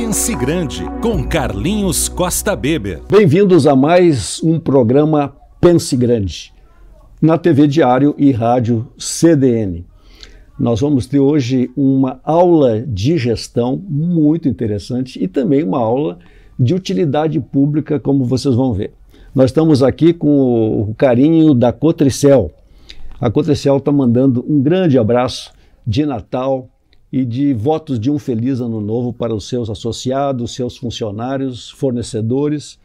Pense Grande, com Carlinhos Costa Beber. Bem-vindos a mais um programa Pense Grande, na TV Diário e Rádio CDN. Nós vamos ter hoje uma aula de gestão muito interessante e também uma aula de utilidade pública, como vocês vão ver. Nós estamos aqui com o carinho da Cotricel. A Cotricel está mandando um grande abraço de Natal e de votos de um feliz ano novo para os seus associados, seus funcionários, fornecedores,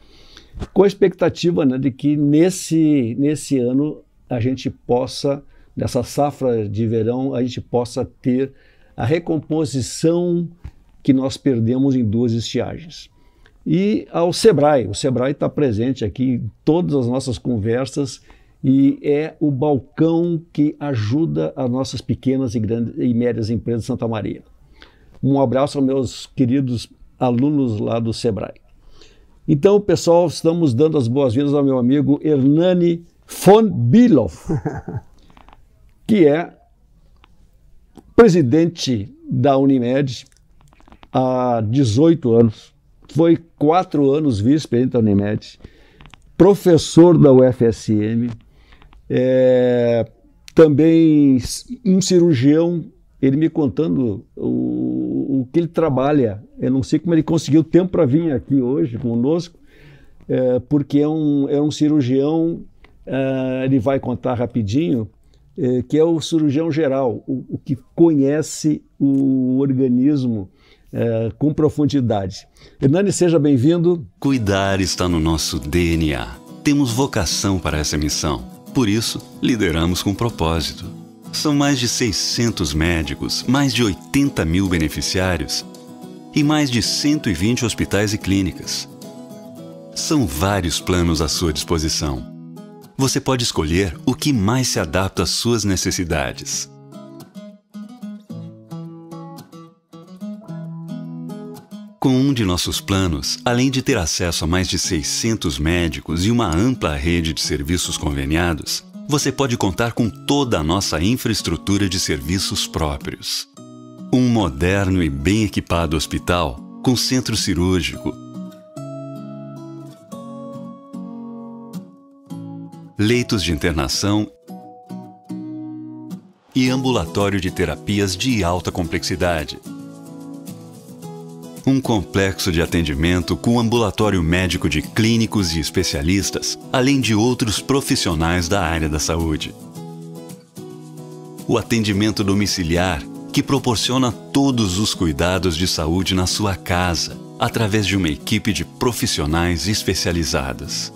com a expectativa, né, de que nesse ano a gente possa, nessa safra de verão, a gente possa ter a recomposição que nós perdemos em 2 estiagens. E ao Sebrae, o Sebrae está presente aqui em todas as nossas conversas e é o balcão que ajuda as nossas pequenas e grandes e médias empresas de Santa Maria. Um abraço aos meus queridos alunos lá do Sebrae. Então, pessoal, estamos dando as boas-vindas ao meu amigo Hernani von Bilow, que é presidente da Unimed há 18 anos. Foi 4 anos vice-presidente da Unimed, professor da UFSM, também um cirurgião. Ele me contando o que ele trabalha. Eu não sei como ele conseguiu tempo para vir aqui hoje conosco, porque é um cirurgião, ele vai contar rapidinho, que é o cirurgião geral, o que conhece o organismo com profundidade. Hernani, seja bem-vindo. Cuidar está no nosso DNA. Temos vocação para essa missão. Por isso, lideramos com propósito. São mais de 600 médicos, mais de 80 mil beneficiários e mais de 120 hospitais e clínicas. São vários planos à sua disposição. Você pode escolher o que mais se adapta às suas necessidades. Com um de nossos planos, além de ter acesso a mais de 600 médicos e uma ampla rede de serviços conveniados, você pode contar com toda a nossa infraestrutura de serviços próprios. Um moderno e bem equipado hospital, com centro cirúrgico, leitos de internação e ambulatório de terapias de alta complexidade. Um complexo de atendimento com ambulatório médico de clínicos e especialistas, além de outros profissionais da área da saúde. O atendimento domiciliar, que proporciona todos os cuidados de saúde na sua casa, através de uma equipe de profissionais especializados.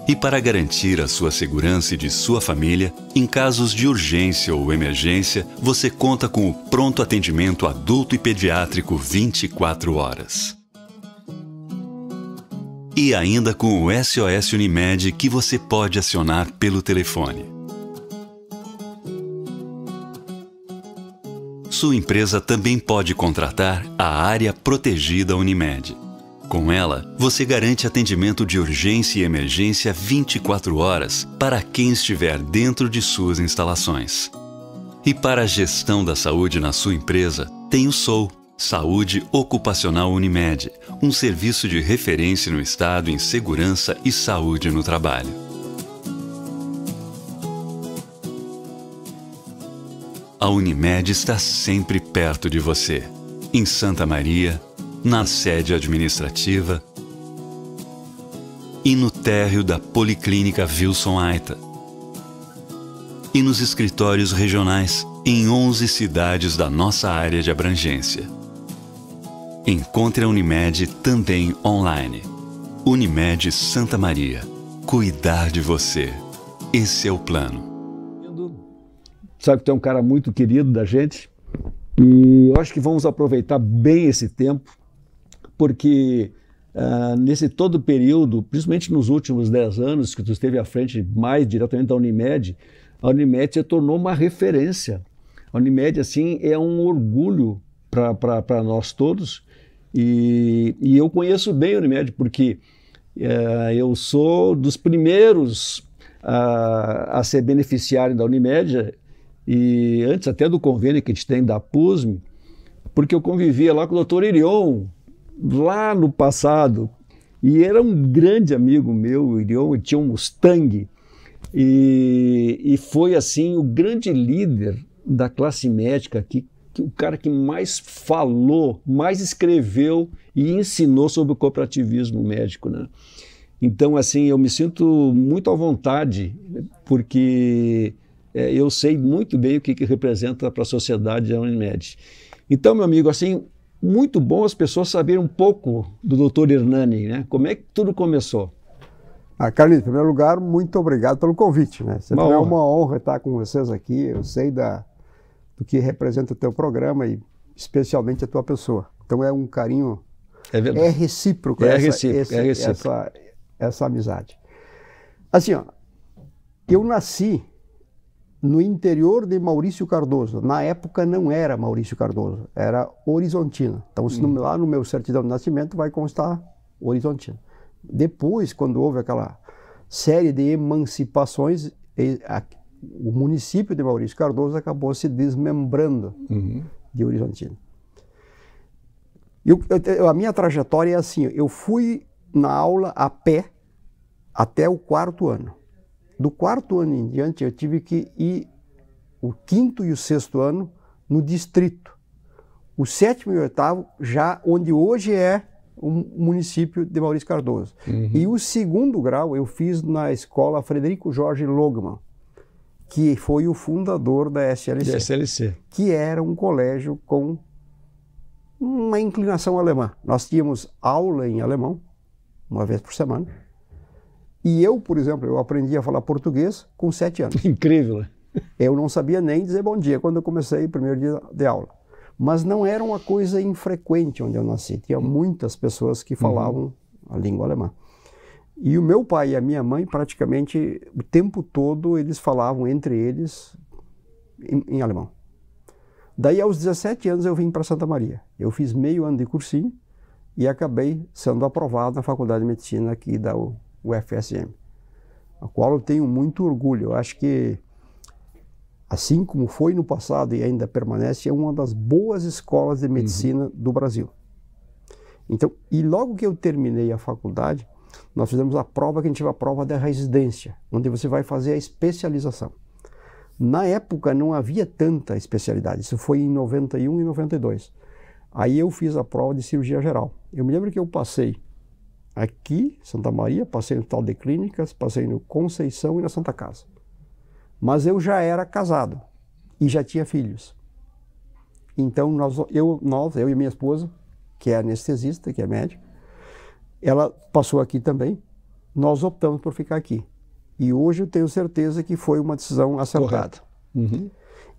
E para garantir a sua segurança e de sua família, em casos de urgência ou emergência, você conta com o pronto atendimento adulto e pediátrico 24 horas. E ainda com o SOS Unimed, que você pode acionar pelo telefone. Sua empresa também pode contratar a área protegida Unimed. Com ela, você garante atendimento de urgência e emergência 24 horas para quem estiver dentro de suas instalações. E para a gestão da saúde na sua empresa, tem o SOU, Saúde Ocupacional Unimed, um serviço de referência no Estado em segurança e saúde no trabalho. A Unimed está sempre perto de você, em Santa Maria, na sede administrativa e no térreo da Policlínica Wilson Aita e nos escritórios regionais em 11 cidades da nossa área de abrangência. Encontre a Unimed também online. Unimed Santa Maria. Cuidar de você. Esse é o plano. Sabe que tu é um cara muito querido da gente e eu acho que vamos aproveitar bem esse tempo, porque nesse todo período, principalmente nos últimos 10 anos que tu esteve à frente mais diretamente da Unimed, a Unimed se tornou uma referência. A Unimed, assim, é um orgulho para nós todos e eu conheço bem a Unimed porque eu sou dos primeiros a ser beneficiário da Unimed e antes até do convênio que a gente tem da PUSM, porque eu convivia lá com o doutor Irion, lá no passado, e era um grande amigo meu, o Irion, ele tinha um Mustang, e foi assim o grande líder da classe médica, que o cara que mais falou, mais escreveu e ensinou sobre o cooperativismo médico, né? Então, assim, eu me sinto muito à vontade, porque eu sei muito bem o que representa para a sociedade a Unimed. Então, meu amigo, assim, muito bom as pessoas saberem um pouco do Dr. Hernani, né? Como é que tudo começou? Carlinhos, em primeiro lugar, muito obrigado pelo convite, né? Sempre é uma honra estar com vocês aqui. Eu sei do que representa o teu programa e especialmente a tua pessoa. Então é um carinho, é recíproco, essa amizade. Assim, ó, eu nasci no interior de Maurício Cardoso. Na época não era Maurício Cardoso, era Horizontina. Então lá no meu certidão de nascimento vai constar Horizontina. Depois, quando houve aquela série de emancipações, o município de Maurício Cardoso acabou se desmembrando de Horizontina. A minha trajetória é assim, eu fui na aula a pé até o 4º ano. Do 4º ano em diante, eu tive que ir o 5º e o 6º ano no distrito. O 7º e o 8º já onde hoje é o município de Maurício Cardoso. E o 2º grau eu fiz na escola Frederico Jorge Logman, que foi o fundador da SLC, que era um colégio com uma inclinação alemã. Nós tínhamos aula em alemão, uma vez por semana, e eu, por exemplo, eu aprendi a falar português com 7 anos. Incrível, né? Eu não sabia nem dizer bom dia quando eu comecei o primeiro dia de aula. Mas não era uma coisa infrequente onde eu nasci. Tinha muitas pessoas que falavam a língua alemã. E o meu pai e a minha mãe, praticamente, o tempo todo, eles falavam entre eles em alemão. Daí, aos 17 anos, eu vim para Santa Maria. Eu fiz meio ano de cursinho e acabei sendo aprovado na Faculdade de Medicina aqui da UFSM, a qual eu tenho muito orgulho. Eu acho que, assim como foi no passado e ainda permanece, é uma das boas escolas de medicina do Brasil. Então, e logo que eu terminei a faculdade, nós fizemos a prova que a gente chama a prova da residência, onde você vai fazer a especialização. Na época não havia tanta especialidade, isso foi em 91 e 92. Aí eu fiz a prova de cirurgia geral. Eu me lembro que eu passei aqui, Santa Maria, passei no Hospital de Clínicas, passei no Conceição e na Santa Casa. Mas eu já era casado e já tinha filhos. Então eu e minha esposa, que é anestesista, que é médica, ela passou aqui também, nós optamos por ficar aqui. E hoje eu tenho certeza que foi uma decisão acertada.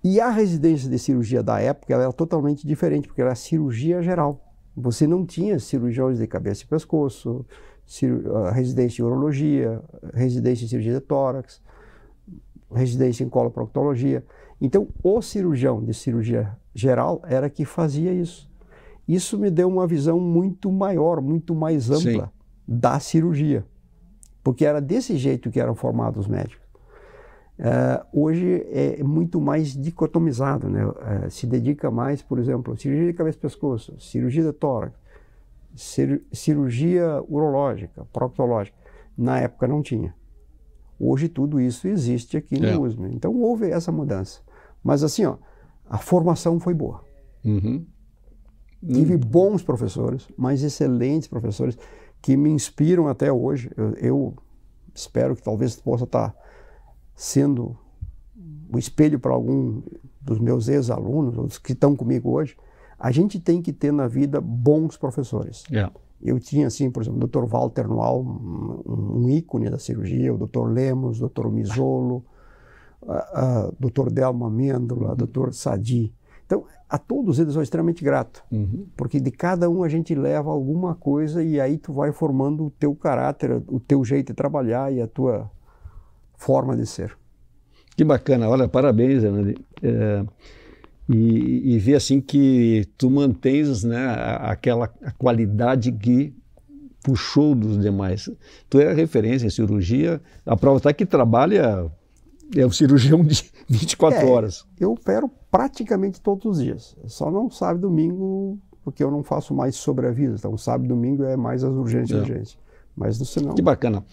E a residência de cirurgia da época ela era totalmente diferente, porque era cirurgia geral. Você não tinha cirurgiões de cabeça e pescoço, residência em urologia, residência em cirurgia de tórax, residência em coloproctologia. Então, o cirurgião de cirurgia geral era que fazia isso. Isso me deu uma visão muito maior, muito mais ampla da cirurgia, porque era desse jeito que eram formados os médicos. Hoje é muito mais dicotomizado, né? Se dedica mais, por exemplo, cirurgia de cabeça e pescoço, cirurgia de tórax, cirurgia urológica, proctológica. Na época não tinha. Hoje tudo isso existe aqui no USP. Então houve essa mudança. Mas assim, ó, a formação foi boa. Tive bons professores, mas excelentes professores, que me inspiram até hoje. Eu espero que talvez possa estar sendo o espelho para algum dos meus ex-alunos, ou dos que estão comigo hoje. A gente tem que ter na vida bons professores. Eu tinha, assim, por exemplo, o Dr. Walter Noal, um ícone da cirurgia, o Dr. Lemos, o Dr. Misolo, Dr. Delma Mêndola, Dr. Sadi. Então, a todos eles eu sou extremamente grato, porque de cada um a gente leva alguma coisa e aí tu vai formando o teu caráter, o teu jeito de trabalhar e a tua forma de ser. Que bacana, olha, parabéns, Hernani. E ver assim que tu mantens, né, a qualidade que puxou dos demais. Tu é a referência em cirurgia, a prova está que trabalha é o cirurgião de 24 horas. Eu opero praticamente todos os dias. Só não sábado e domingo, porque eu não faço mais sobreaviso. Então, sábado e domingo é mais as urgências. Mas no senão... Que bacana.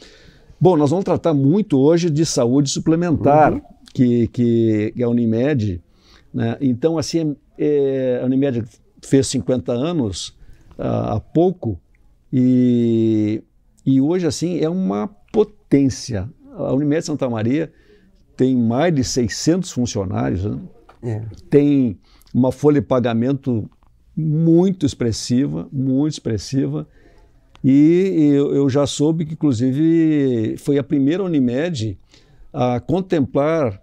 Bom, nós vamos tratar muito hoje de saúde suplementar, que a Unimed, né? Então, assim, a Unimed fez 50 anos há pouco e hoje, assim, é uma potência. A Unimed Santa Maria tem mais de 600 funcionários, né? Tem uma folha de pagamento muito expressiva, e eu já soube que, inclusive, foi a primeira Unimed a contemplar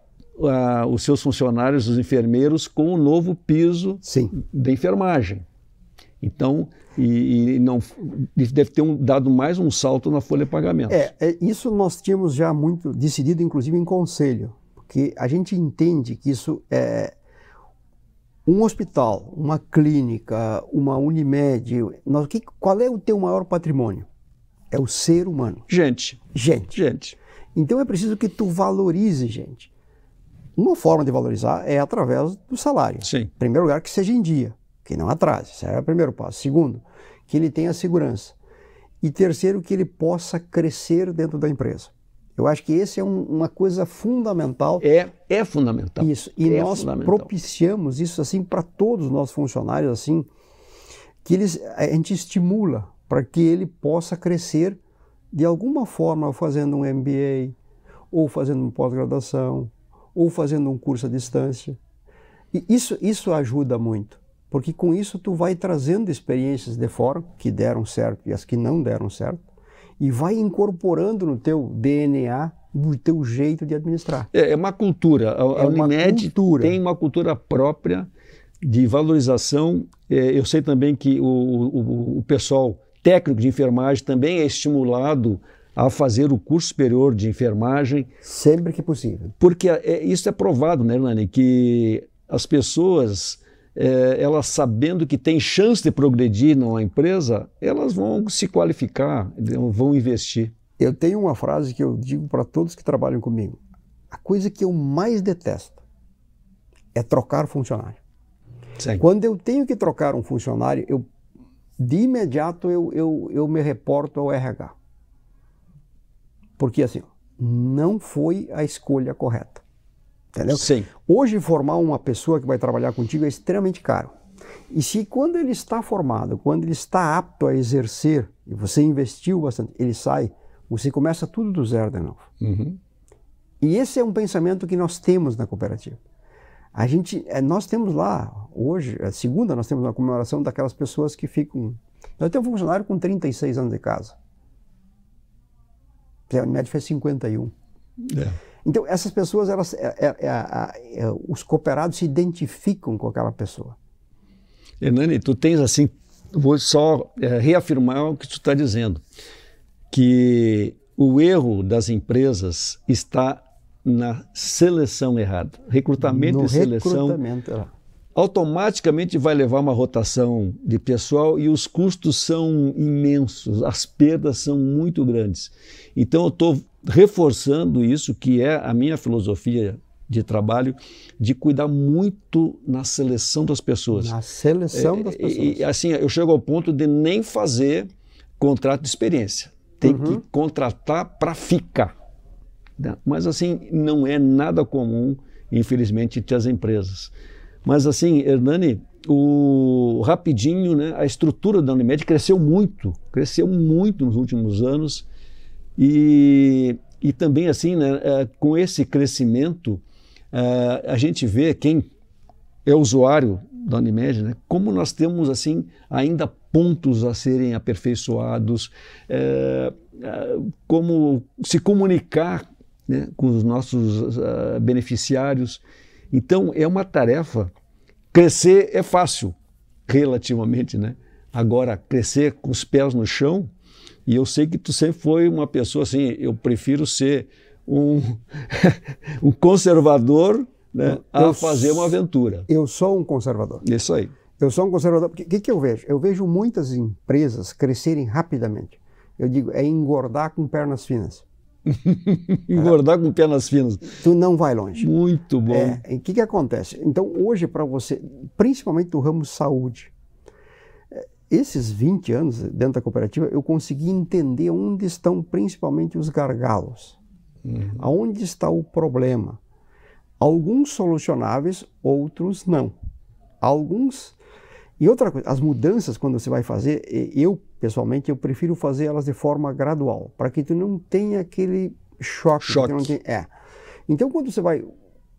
os seus funcionários, os enfermeiros, com o novo piso da enfermagem. Então, não deve ter dado mais um salto na folha de pagamento. Isso nós tínhamos já muito decidido, inclusive em conselho, porque a gente entende que isso é um hospital, uma clínica, uma Unimed. Qual é o teu maior patrimônio? É o ser humano. Gente. Então é preciso que tu valorize gente. Uma forma de valorizar é através do salário. Em primeiro lugar, que seja em dia, que não atrase. Esse é o primeiro passo. Segundo, que ele tenha segurança. E terceiro, que ele possa crescer dentro da empresa. Eu acho que esse é uma coisa fundamental. É fundamental. Isso. E nós propiciamos isso assim para todos os nossos funcionários, assim, que a gente estimula para que ele possa crescer de alguma forma, fazendo um MBA, ou fazendo uma pós-graduação, ou fazendo um curso à distância. E isso ajuda muito, porque com isso tu vai trazendo experiências de fora, que deram certo e as que não deram certo, e vai incorporando no teu DNA o teu jeito de administrar. É uma cultura. A Unimed tem uma cultura própria de valorização. Eu sei também que o pessoal técnico de enfermagem também é estimulado a fazer o curso superior de enfermagem. Sempre que possível. Porque isso é provado, né, Hernani, que as pessoas... elas sabendo que tem chance de progredir numa empresa, elas vão se qualificar, vão investir. Eu tenho uma frase que eu digo para todos que trabalham comigo. A coisa que eu mais detesto é trocar funcionário. Quando eu tenho que trocar um funcionário, de imediato eu me reporto ao RH. Porque assim, não foi a escolha correta. Entendeu? Hoje, formar uma pessoa que vai trabalhar contigo é extremamente caro. E se quando ele está formado, quando ele está apto a exercer, e você investiu bastante, ele sai, você começa tudo do zero de novo. E esse é um pensamento que nós temos na cooperativa. Nós temos lá, hoje, a segunda, nós temos uma comemoração daquelas pessoas que ficam... Eu tenho um funcionário com 36 anos de casa. A Unimed fez 51. Então, essas pessoas, os cooperados se identificam com aquela pessoa. Hernani, tu tens assim, vou só reafirmar o que tu está dizendo, que o erro das empresas está na seleção errada. Recrutamento e seleção automaticamente vai levar uma rotação de pessoal e os custos são imensos, as perdas são muito grandes. Então eu estou reforçando isso, que é a minha filosofia de trabalho, de cuidar muito na seleção das pessoas. Na seleção das pessoas. E assim, eu chego ao ponto de nem fazer contrato de experiência. Tem que contratar para ficar. Mas assim, não é nada comum, infelizmente, entre as empresas. Mas assim, Hernani, rapidinho, né, a estrutura da Unimed cresceu muito nos últimos anos. E também assim, né, com esse crescimento, a gente vê quem é usuário da Unimed, né, como nós temos assim ainda pontos a serem aperfeiçoados, como se comunicar, né, com os nossos beneficiários. Então é uma tarefa. Crescer é fácil, relativamente, né? Agora, crescer com os pés no chão. E eu sei que tu sempre foi uma pessoa assim, eu prefiro ser um conservador, né, a fazer uma aventura. Eu sou um conservador. Isso aí. Eu sou um conservador. O que eu vejo? Eu vejo muitas empresas crescerem rapidamente. Eu digo, é engordar com pernas finas. Engordar com pernas finas. Tu não vai longe. Muito bom. O que acontece? Então, hoje, para você, principalmente do ramo saúde, esses 20 anos dentro da cooperativa, eu consegui entender onde estão principalmente os gargalos. Aonde está o problema. Alguns solucionáveis, outros não. Alguns... E outra coisa, as mudanças, quando você vai fazer, eu, pessoalmente, eu prefiro fazer elas de forma gradual, para que tu não tenha aquele choque. Então, quando você vai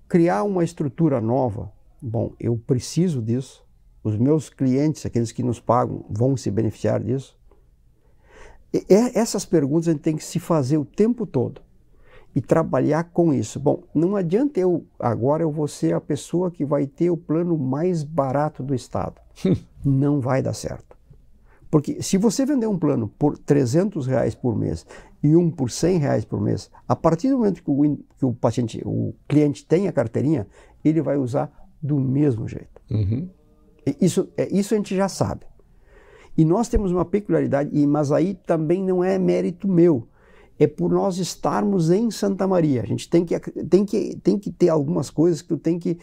criar uma estrutura nova, bom, eu preciso disso, os meus clientes, aqueles que nos pagam, vão se beneficiar disso. Essas perguntas a gente tem que se fazer o tempo todo e trabalhar com isso. Bom, não adianta agora eu vou ser a pessoa que vai ter o plano mais barato do estado. Não vai dar certo. Porque se você vender um plano por R$300 por mês e um por R$100 por mês, a partir do momento que o cliente tem a carteirinha, ele vai usar do mesmo jeito. Isso a gente já sabe. E nós temos uma peculiaridade, mas aí também não é mérito meu. É por nós estarmos em Santa Maria. A gente tem que ter algumas coisas que tu tem que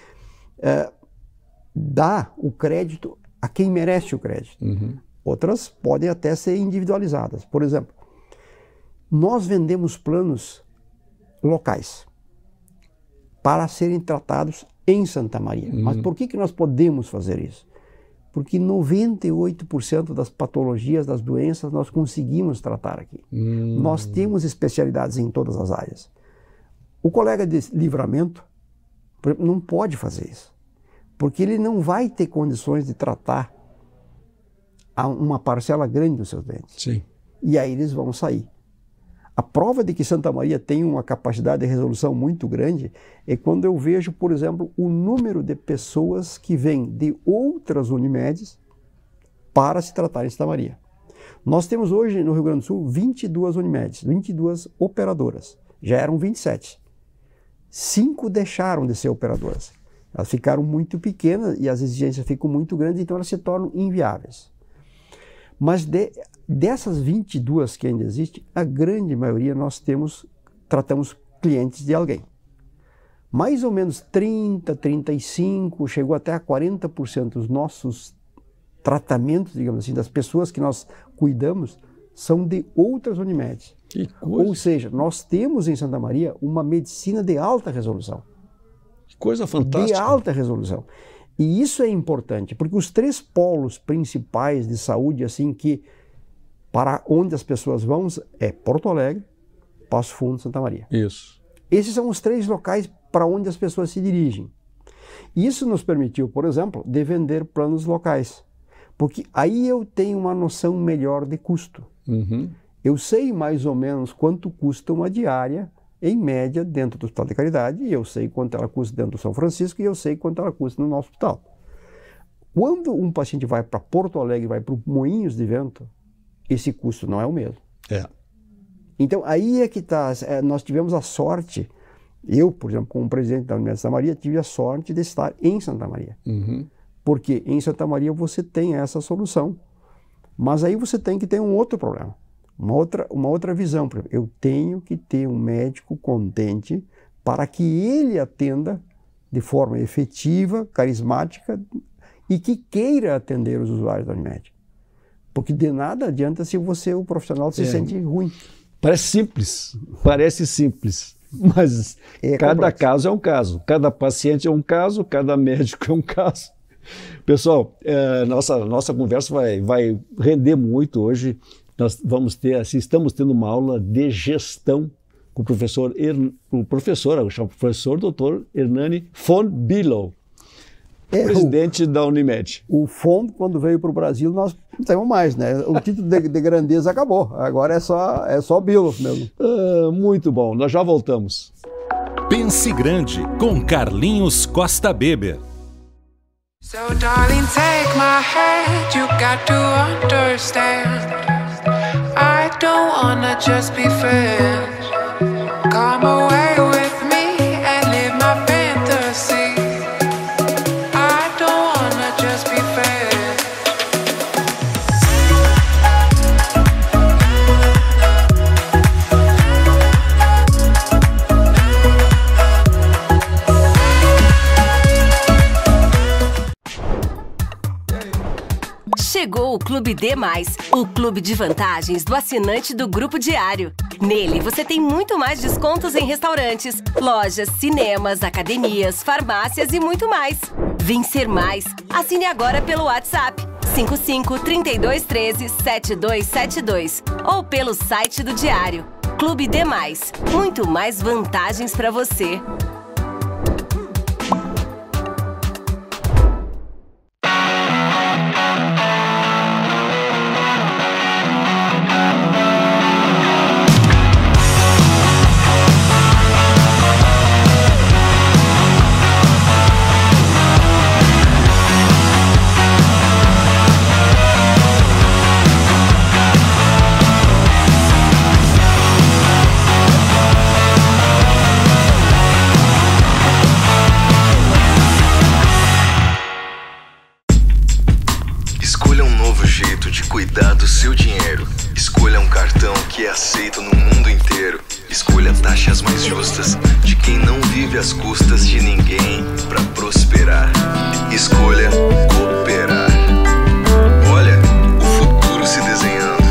dar o crédito a quem merece o crédito. Outras podem até ser individualizadas. Por exemplo, nós vendemos planos locais para serem tratados em Santa Maria. Mas por que nós podemos fazer isso? Porque 98% das patologias, das doenças, nós conseguimos tratar aqui. Nós temos especialidades em todas as áreas. O colega de Livramento, por exemplo, não pode fazer isso. Porque ele não vai ter condições de tratar uma parcela grande dos seus dentes. Sim. E aí eles vão sair. A prova de que Santa Maria tem uma capacidade de resolução muito grande é quando eu vejo, por exemplo, o número de pessoas que vêm de outras Unimedes para se tratar em Santa Maria. Nós temos hoje no Rio Grande do Sul 22 Unimedes, 22 operadoras. Já eram 27. 5 deixaram de ser operadoras. Elas ficaram muito pequenas e as exigências ficam muito grandes, então elas se tornam inviáveis. Mas dessas 22 que ainda existem, a grande maioria tratamos clientes de alguém. Mais ou menos 30, 35, chegou até a 40% dos nossos tratamentos, digamos assim, das pessoas que nós cuidamos, são de outras Unimedes. Que coisa. Ou seja, nós temos em Santa Maria uma medicina de alta resolução. Que coisa fantástica. De alta resolução. E isso é importante, porque os 3 polos principais de saúde, assim, que para onde as pessoas vão, é Porto Alegre, Passo Fundo, Santa Maria. Isso. Esses são os 3 locais para onde as pessoas se dirigem. Isso nos permitiu, por exemplo, de vender planos locais, porque aí eu tenho uma noção melhor de custo. Eu sei mais ou menos quanto custa uma diária, em média, dentro do Hospital de Caridade, e eu sei quanto ela custa dentro do São Francisco, e eu sei quanto ela custa no nosso hospital. Quando um paciente vai para Porto Alegre, vai para Moinhos de Vento, esse custo não é o mesmo. Então, aí é que está. Nós tivemos a sorte, eu, por exemplo, como presidente da Universidade de Santa Maria, tive a sorte de estar em Santa Maria. Porque em Santa Maria você tem essa solução, mas aí você tem que ter um outro problema. Uma outra visão. Eu tenho que ter um médico contente para que ele atenda de forma efetiva, carismática e que queira atender os usuários da Unimed. Porque de nada adianta se você, o profissional, se sente ruim. Parece simples, mas cada caso é um caso, cada paciente é um caso, cada médico é um caso. Pessoal, nossa conversa vai render muito hoje. Nós estamos tendo uma aula de gestão com o professor Dr. Hernani von Bilow, presidente da Unimed. O FON, quando veio para o Brasil, nós não temos mais, né? O título de grandeza acabou. Agora é só Bilow mesmo. Muito bom, nós já voltamos. Pense Grande, com Carlinhos Costa Beber. So darling, take my hand, you got to understand. I don't wanna just be friends. Come away with me and live my fantasy. I don't wanna just be friends. Clube D+, o clube de vantagens do assinante do Grupo Diário. Nele, você tem muito mais descontos em restaurantes, lojas, cinemas, academias, farmácias e muito mais. Vencer mais. Assine agora pelo WhatsApp 55-3213-7272 ou pelo site do Diário. Clube D+, muito mais vantagens para você. Cuidar do seu dinheiro. Escolha um cartão que é aceito no mundo inteiro. Escolha taxas mais justas de quem não vive às custas de ninguém para prosperar. Escolha cooperar. Olha, o futuro se desenhando.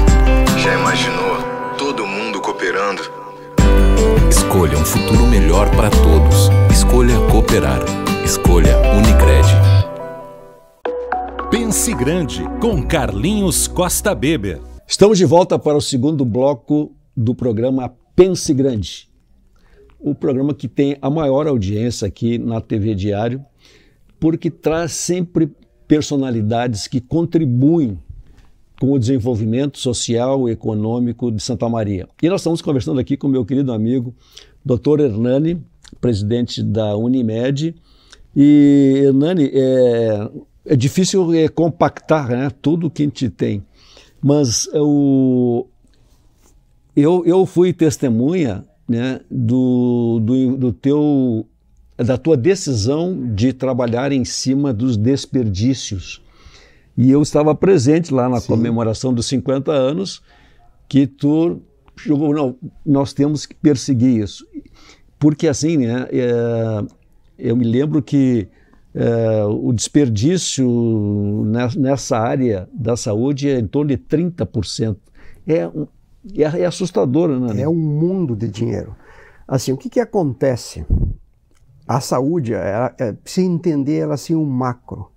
Já imaginou todo mundo cooperando? Escolha um futuro melhor para todos. Escolha cooperar. Escolha Unicred. Pense Grande, com Carlinhos Costa Beber. Estamos de volta para o segundo bloco do programa Pense Grande. O programa que tem a maior audiência aqui na TV Diário, porque traz sempre personalidades que contribuem com o desenvolvimento social e econômico de Santa Maria. E nós estamos conversando aqui com meu querido amigo, Dr. Hernani, presidente da Unimed. E, Hernani, é difícil compactar, né, tudo que a gente tem, mas eu fui testemunha, né, da tua decisão de trabalhar em cima dos desperdícios. E eu estava presente lá na comemoração dos 50 anos, que tu jogou, não, nós temos que perseguir isso. Porque assim, né, eu me lembro que o desperdício nessa área da saúde é em torno de 30%. É assustador, né? É um mundo de dinheiro. Assim, o que acontece? A saúde, precisa entender ela assim, um macro.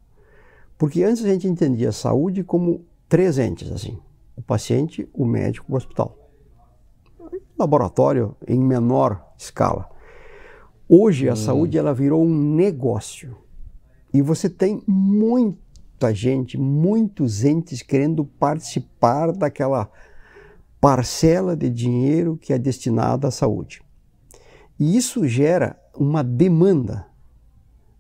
Porque antes a gente entendia a saúde como 3 entes, assim: o paciente, o médico, o hospital. Laboratório em menor escala. Hoje a saúde ela virou um negócio. E você tem muita gente, muitos entes querendo participar daquela parcela de dinheiro que é destinada à saúde. E isso gera uma demanda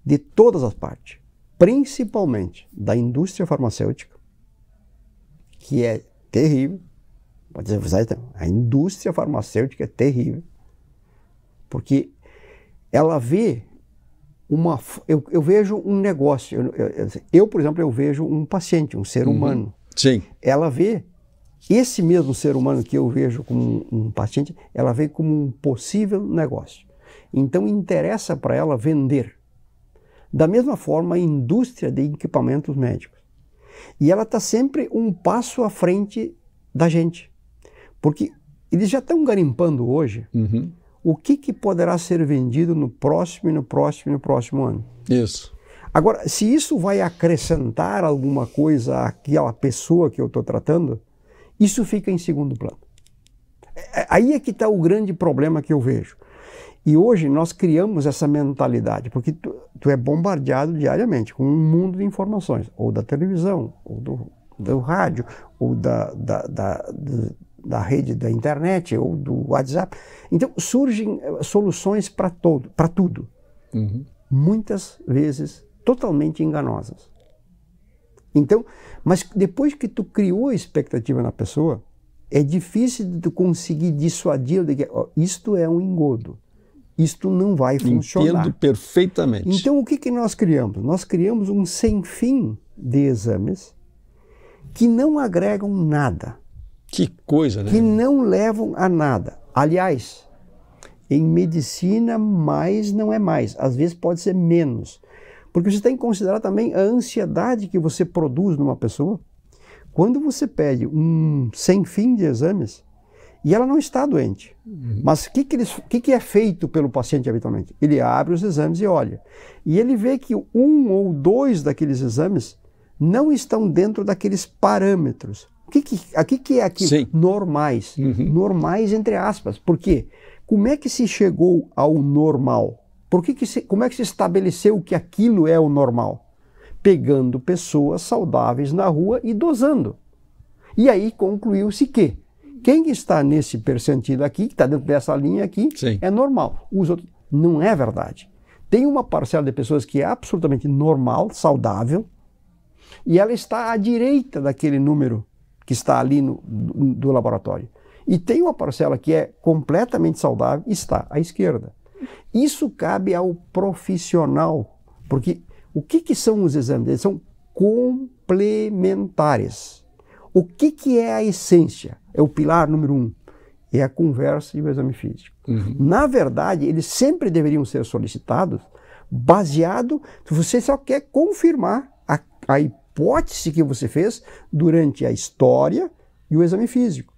de todas as partes, principalmente da indústria farmacêutica, que é terrível. Pode dizer, a indústria farmacêutica é terrível, porque ela vê eu vejo um negócio, eu, por exemplo, eu vejo um paciente, um ser humano. Sim. Ela vê esse mesmo ser humano que eu vejo como um paciente, ela vê como um possível negócio. Então interessa para ela vender. Da mesma forma, a indústria de equipamentos médicos. E ela está sempre um passo à frente da gente. Porque eles já estão garimpando hoje o que poderá ser vendido no próximo ano. Isso. Agora, se isso vai acrescentar alguma coisa àquela pessoa que eu estou tratando, isso fica em segundo plano. Aí é que está o grande problema que eu vejo. E hoje nós criamos essa mentalidade, porque tu é bombardeado diariamente com um mundo de informações, ou da televisão, ou do rádio, ou da rede da internet, ou do WhatsApp. Então surgem soluções para tudo. Muitas vezes totalmente enganosas. Então, mas depois que tu criou a expectativa na pessoa, é difícil de tu conseguir dissuadir de que isto é um engodo. Isto não vai funcionar. Entendo perfeitamente. Então, o que nós criamos? Nós criamos um sem fim de exames que não agregam nada. Que coisa, né? Que não levam a nada. Aliás, em medicina, mais não é mais. Às vezes pode ser menos. Porque você tem que considerar também a ansiedade que você produz numa pessoa Quando você pede um sem fim de exames, e ela não está doente, mas o que é feito pelo paciente habitualmente? Ele abre os exames e olha. E ele vê que 1 ou 2 daqueles exames não estão dentro daqueles parâmetros. O que é aqui? Sim. Normais. Normais entre aspas. Por quê? Como é que se chegou ao normal? Como é que se estabeleceu que aquilo é o normal? Pegando pessoas saudáveis na rua e dosando. E aí concluiu-se que quem está nesse percentil aqui, que está dentro dessa linha aqui, Sim. é normal. Os outros, não é verdade. Tem uma parcela de pessoas que é absolutamente normal, saudável, e ela está à direita daquele número que está ali do laboratório. E tem uma parcela que é completamente saudável e está à esquerda. Isso cabe ao profissional, porque o que são os exames? Eles são complementares. O que é a essência? É o pilar número 1. É a conversa e o exame físico. Na verdade, eles sempre deveriam ser solicitados baseado, você só quer confirmar a hipótese que você fez durante a história e o exame físico.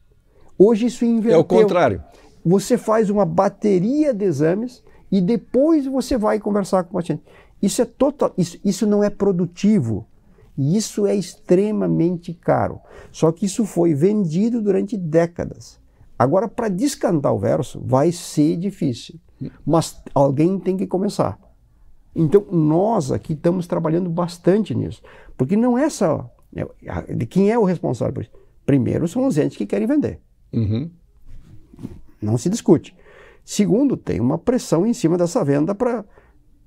Hoje isso inverteu. É o contrário. Você faz uma bateria de exames e depois você vai conversar com o paciente. Isso é isso não é produtivo. E isso é extremamente caro. Só que isso foi vendido durante décadas. Agora, para descantar o verso, vai ser difícil. Mas alguém tem que começar. Então, nós aqui estamos trabalhando bastante nisso. Porque não é só... de quem é o responsável por isso? Primeiro, são os entes que querem vender. Não se discute. Segundo, tem uma pressão em cima dessa venda para...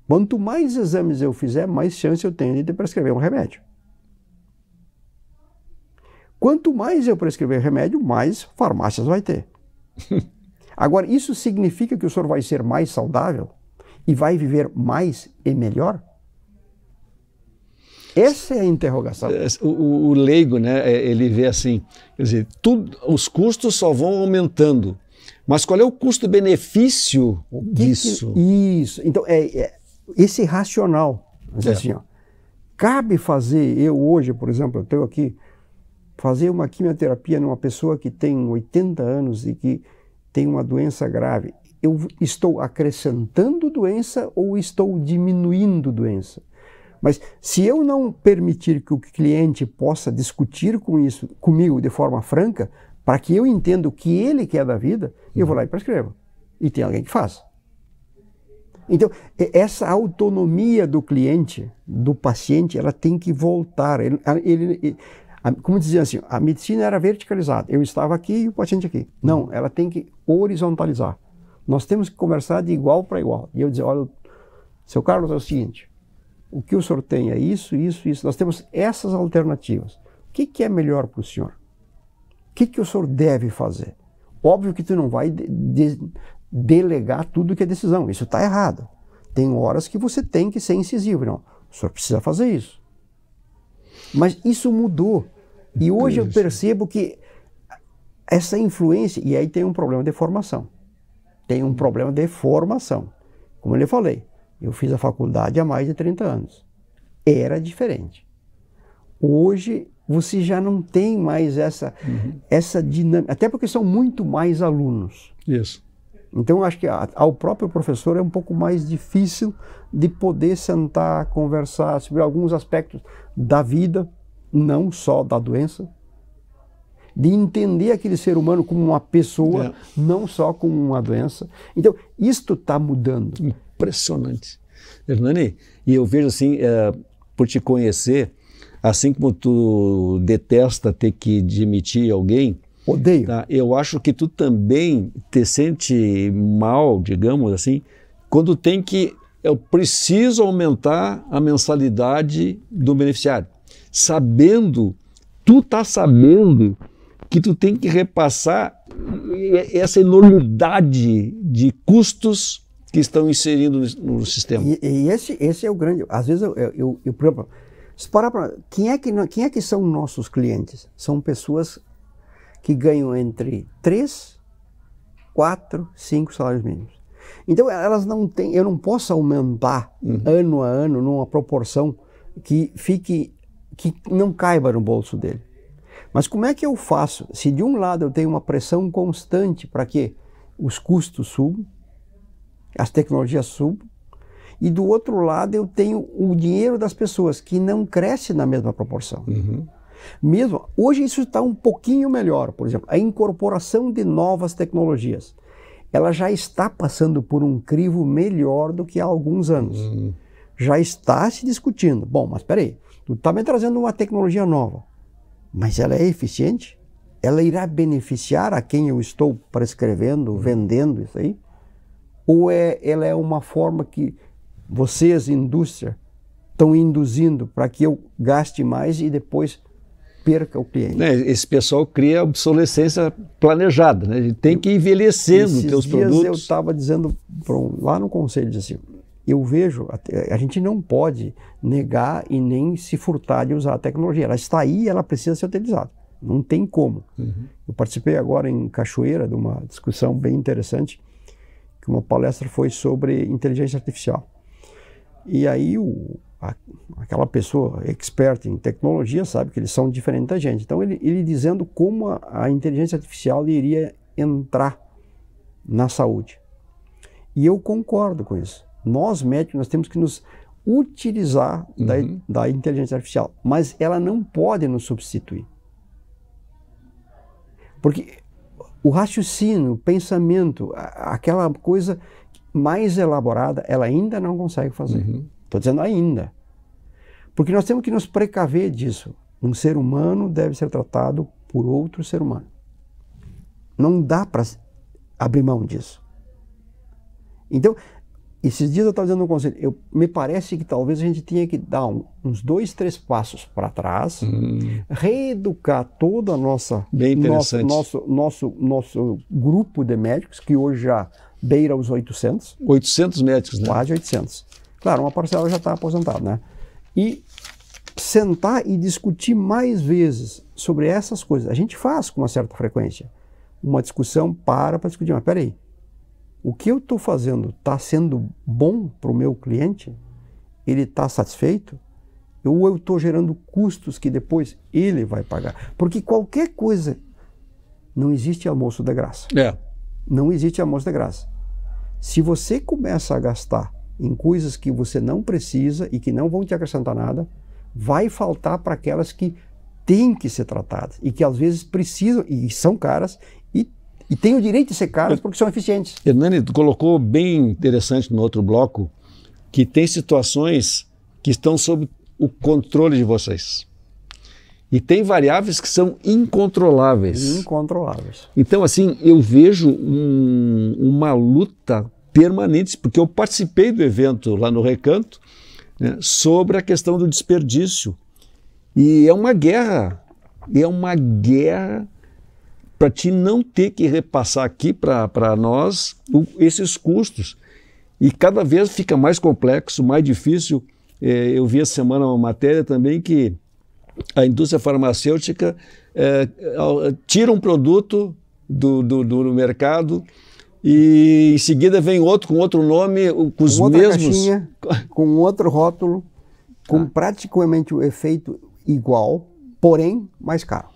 Quanto mais exames eu fizer, mais chance eu tenho de prescrever um remédio. Quanto mais eu prescrever remédio, mais farmácias vai ter. Agora, isso significa que o senhor vai ser mais saudável e vai viver mais e melhor? Essa é a interrogação. O leigo, né, ele vê assim, quer dizer, os custos só vão aumentando. Mas qual é o custo-benefício disso? Isso. Então, esse racional. Assim, ó, cabe fazer, eu hoje, por exemplo, eu tenho aqui, fazer uma quimioterapia numa pessoa que tem 80 anos e que tem uma doença grave. Eu estou acrescentando doença ou estou diminuindo doença? Mas se eu não permitir que o cliente possa discutir comigo de forma franca, para que eu entenda o que ele quer da vida, eu vou lá e prescrevo. E tem alguém que faz. Então, essa autonomia do cliente, do paciente, ela tem que voltar. Como dizia assim, a medicina era verticalizada. Eu estava aqui e o paciente aqui. Não, ela tem que horizontalizar. Nós temos que conversar de igual para igual. E eu dizer, olha, seu Carlos, é o seguinte, o que o senhor tem é isso, isso, isso. Nós temos essas alternativas. O que é melhor para o senhor? O que o senhor deve fazer? Óbvio que tu não vai delegar tudo que é decisão. Isso está errado. Tem horas que você tem que ser incisivo. Não, o senhor precisa fazer isso. Mas isso mudou. E hoje eu percebo que essa influência... E aí tem um problema de formação. Tem um problema de formação. Como eu lhe falei, eu fiz a faculdade há mais de 30 anos. Era diferente. Hoje você já não tem mais essa dinâmica. Até porque são muito mais alunos. Isso. Então, acho que ao próprio professor é um pouco mais difícil de poder sentar, conversar sobre alguns aspectos da vida, não só da doença, de entender aquele ser humano como uma pessoa, não só como uma doença. Então, isto está mudando. Impressionante. Hernani, e eu vejo assim, por te conhecer, assim como tu detesta ter que demitir alguém, odeio. Tá? Eu acho que tu também te sente mal, digamos assim, quando tem que... Eu preciso aumentar a mensalidade do beneficiário. Tu tá sabendo que tu tem que repassar essa enormidade de custos que estão inserindo no sistema. E esse é o grande... Às vezes eu por exemplo, se parar para... Quem é que são nossos clientes? São pessoas que ganham entre 3, 4, 5 salários mínimos. Então elas não têm, eu não posso aumentar ano a ano numa proporção que não caiba no bolso dele. Mas como é que eu faço? Se de um lado eu tenho uma pressão constante para que os custos subam, as tecnologias subam, e do outro lado eu tenho o dinheiro das pessoas que não cresce na mesma proporção. Mesmo hoje isso está um pouquinho melhor. Por exemplo, a incorporação de novas tecnologias, ela já está passando por um crivo melhor do que há alguns anos. Já está se discutindo. Bom, mas espera aí, tu está me trazendo uma tecnologia nova, mas ela é eficiente? Ela irá beneficiar a quem eu estou prescrevendo, vendendo isso aí? Ou ela é uma forma que vocês, indústria, estão induzindo para que eu gaste mais e depois perca o cliente? Esse pessoal cria obsolescência planejada, né? A gente tem que ir envelhecendo os teus produtos. Eu estava dizendo lá no conselho, assim, eu vejo, a gente não pode negar e nem se furtar de usar a tecnologia. Ela está aí e ela precisa ser utilizada. Não tem como. Eu participei agora em Cachoeira de uma discussão bem interessante, que uma palestra foi sobre inteligência artificial. E aí aquela pessoa experta em tecnologia sabe que eles são diferentes da gente. Então ele dizendo como a inteligência artificial iria entrar na saúde. E eu concordo com isso. Nós médicos, nós temos que nos utilizar da inteligência artificial, mas ela não pode nos substituir. Porque o raciocínio, o pensamento, aquela coisa mais elaborada, ela ainda não consegue fazer. Estou dizendo ainda. Porque nós temos que nos precaver disso. Um ser humano deve ser tratado por outro ser humano. Não dá para abrir mão disso. Então, esses dias eu estava dizendo um conselho, me parece que talvez a gente tinha que dar uns 2, 3 passos para trás, reeducar toda a nosso grupo de médicos, que hoje já beira os 800. 800 médicos, né? Quase 800. Claro, uma parcela já está aposentada, né? E sentar e discutir mais vezes sobre essas coisas. A gente faz com uma certa frequência uma discussão para discutir, mas peraí, o que eu estou fazendo está sendo bom para o meu cliente? Ele está satisfeito? Ou eu estou gerando custos que depois ele vai pagar? Porque qualquer coisa, não existe almoço de graça. Não existe almoço de graça. Se você começa a gastar em coisas que você não precisa e que não vão te acrescentar nada, vai faltar para aquelas que têm que ser tratadas e que às vezes precisam, e são caras, e têm o direito de ser caras porque são eficientes. Hernani, tu colocou bem interessante no outro bloco que tem situações que estão sob o controle de vocês. E tem variáveis que são incontroláveis. Incontroláveis. Então, assim, eu vejo uma luta permanente, porque eu participei do evento lá no Recanto, né, sobre a questão do desperdício. E é uma guerra para te não ter que repassar aqui para nós esses custos. E cada vez fica mais complexo, mais difícil. Eu vi essa semana uma matéria também que a indústria farmacêutica tira um produto do mercado e em seguida vem outro com outro nome, com os mesmos... caixinha, com outro rótulo, com praticamente o efeito igual, porém mais caro.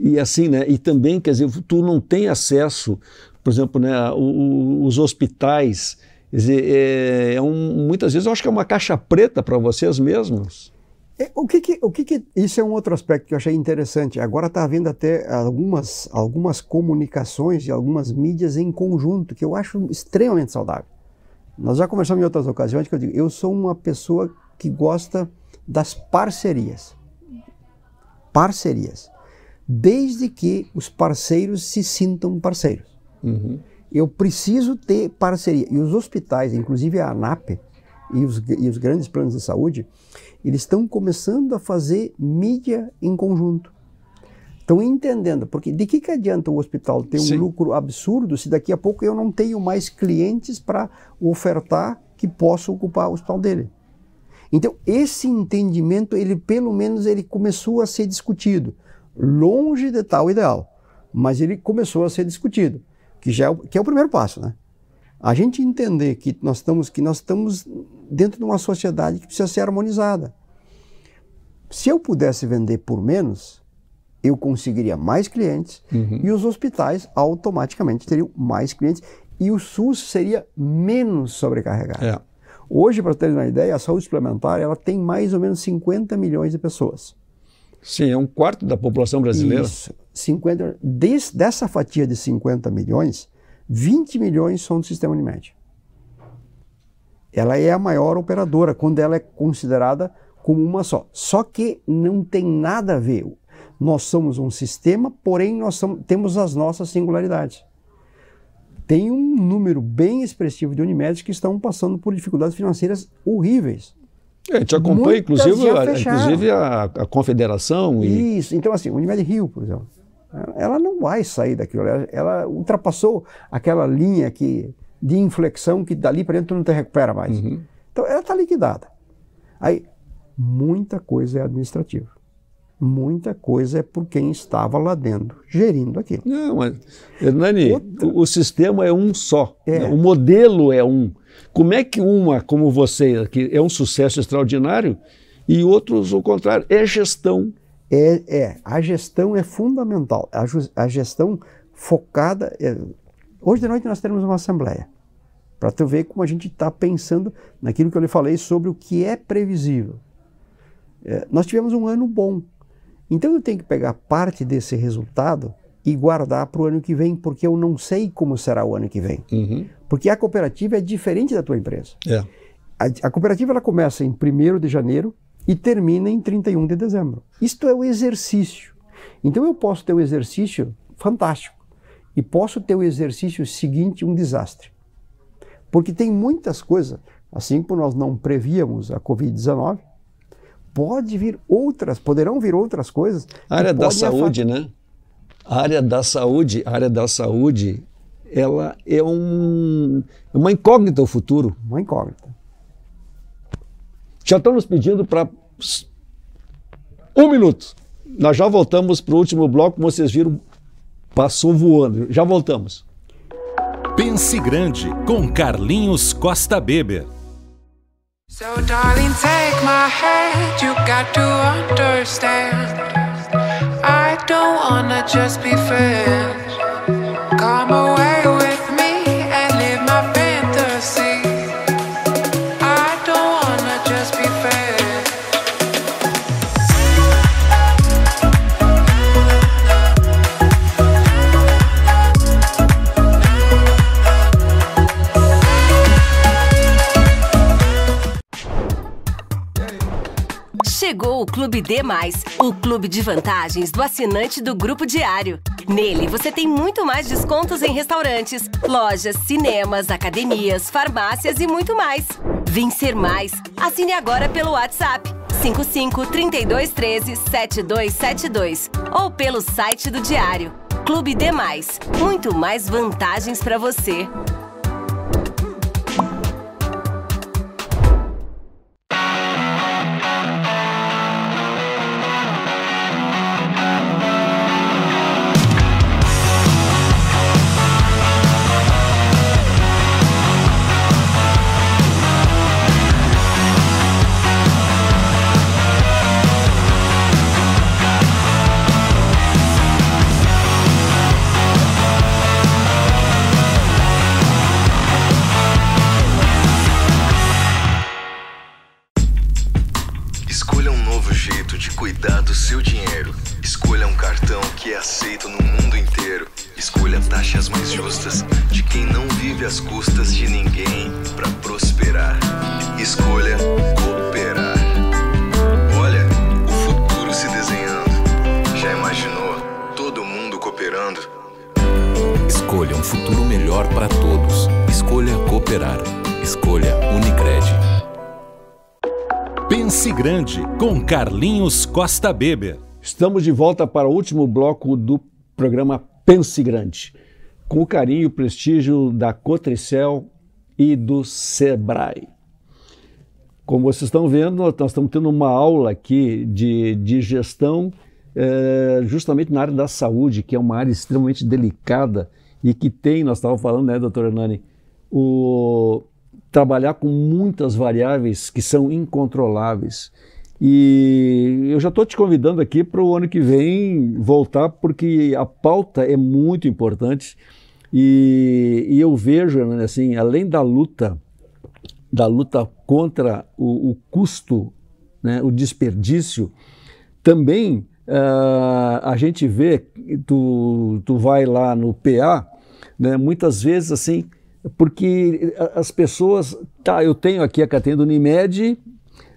E assim, né? E também, quer dizer, tu não tem acesso, por exemplo, né, os hospitais, quer dizer, muitas vezes eu acho que é uma caixa preta para vocês mesmos. Isso é um outro aspecto que eu achei interessante. Agora está havendo até algumas comunicações e algumas mídias em conjunto, que eu acho extremamente saudável. Nós já conversamos em outras ocasiões que eu digo, eu sou uma pessoa que gosta das parcerias. Parcerias. Desde que os parceiros se sintam parceiros. Eu preciso ter parceria. E os hospitais, inclusive a ANAP e os grandes planos de saúde, eles estão começando a fazer mídia em conjunto. Estão entendendo, porque de que adianta o hospital ter um lucro absurdo se daqui a pouco eu não tenho mais clientes para ofertar que possam ocupar o hospital dele? Então, esse entendimento, pelo menos ele começou a ser discutido. Longe de tal ideal, mas ele começou a ser discutido, que é o primeiro passo, né? A gente entender que nós estamos dentro de uma sociedade que precisa ser harmonizada. Se eu pudesse vender por menos, eu conseguiria mais clientes e os hospitais automaticamente teriam mais clientes e o SUS seria menos sobrecarregado. Hoje, para ter uma ideia, a saúde suplementar ela tem mais ou menos 50 milhões de pessoas. Sim, é um quarto da população brasileira. Isso, 50, dessa fatia de 50 milhões, 20 milhões são do sistema Unimed. Ela é a maior operadora quando ela é considerada como uma só. Só que não tem nada a ver. Nós somos um sistema, porém temos as nossas singularidades. Tem um número bem expressivo de Unimed que estão passando por dificuldades financeiras horríveis. A gente acompanha, inclusive a confederação. Isso, então assim, o Unimed Rio, por exemplo, ela não vai sair daquilo, ela ultrapassou aquela linha de inflexão que dali para dentro tu não te recupera mais. Então ela está liquidada. Aí, muita coisa é administrativa. Muita coisa é por quem estava lá dentro, gerindo aquilo. Não, mas, Hernani, o sistema é um só. O modelo é um. Como é que uma, como você, que é um sucesso extraordinário, e outros, ao contrário, é gestão. A gestão é fundamental. A gestão focada... Hoje de noite nós teremos uma assembleia, para tu ver como a gente está pensando naquilo que eu lhe falei sobre o que é previsível. Nós tivemos um ano bom. Então eu tenho que pegar parte desse resultado e guardar para o ano que vem, porque eu não sei como será o ano que vem. Porque a cooperativa é diferente da tua empresa. A cooperativa ela começa em 1º de janeiro e termina em 31 de dezembro. Isto é o exercício. Então eu posso ter um exercício fantástico e posso ter o exercício seguinte um desastre. Porque tem muitas coisas, assim como nós não prevíamos a Covid-19, poderão vir outras coisas. A área da saúde, né? A área da saúde, ela é uma incógnita ao futuro. Uma incógnita. Já estão nos pedindo para 1 minuto. Nós já voltamos para o último bloco, como vocês viram, passou voando. Já voltamos. Pense Grande, com Carlinhos Costa Beber. So darling, take my hand, you got to understand. I don't wanna just be friends. Come away with me and live my fantasy. I don't wanna just be friends. Chegou o Clube D+, o clube de vantagens do assinante do Grupo Diário. Nele, você tem muito mais descontos em restaurantes, lojas, cinemas, academias, farmácias e muito mais. Vencer mais. Assine agora pelo WhatsApp 55 32 13 7272 ou pelo site do Diário. Clube D+, muito mais vantagens para você. Escolha um novo jeito de cuidar do seu dinheiro. Escolha um cartão que é aceito no mundo inteiro. Escolha taxas mais justas de quem não vive às custas de ninguém para prosperar. Escolha cooperar. Olha, o futuro se desenhando. Já imaginou todo mundo cooperando? Escolha um futuro melhor para todos. Escolha cooperar. Escolha Unicred. Pense Grande, com Carlinhos Costa Beber. Estamos de volta para o último bloco do programa Pense Grande, com o carinho e o prestígio da Cotricel e do Sebrae. Como vocês estão vendo, nós estamos tendo uma aula aqui de gestão justamente na área da saúde, que é uma área extremamente delicada e que tem, nós estávamos falando, né, doutor Hernani, trabalhar com muitas variáveis que são incontroláveis. E eu já estou te convidando aqui para o ano que vem voltar, porque a pauta é muito importante e eu vejo, né, assim, além da luta contra o custo, né, o desperdício, também a gente vê, tu vai lá no PA, né, muitas vezes assim, porque as pessoas, tá, eu tenho aqui a carteirinha do Unimed.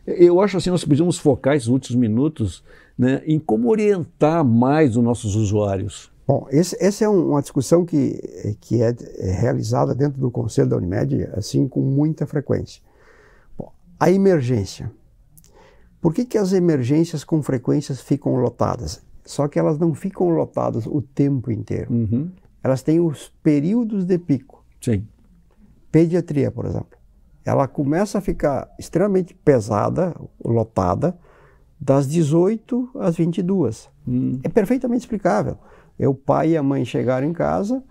Eu acho assim, nós podíamos focar esses últimos minutos, né, em como orientar mais os nossos usuários. Bom, essa é uma discussão que é realizada dentro do Conselho da Unimed, assim, com muita frequência. Bom, a emergência. Por que as emergências com frequências ficam lotadas? Só que elas não ficam lotadas o tempo inteiro. Uhum. Elas têm os períodos de pico. Sim. Pediatria, por exemplo. Ela começa a ficar extremamente pesada, lotada, das 18 às 22. É perfeitamente explicável. É o pai e a mãe chegaram em casa,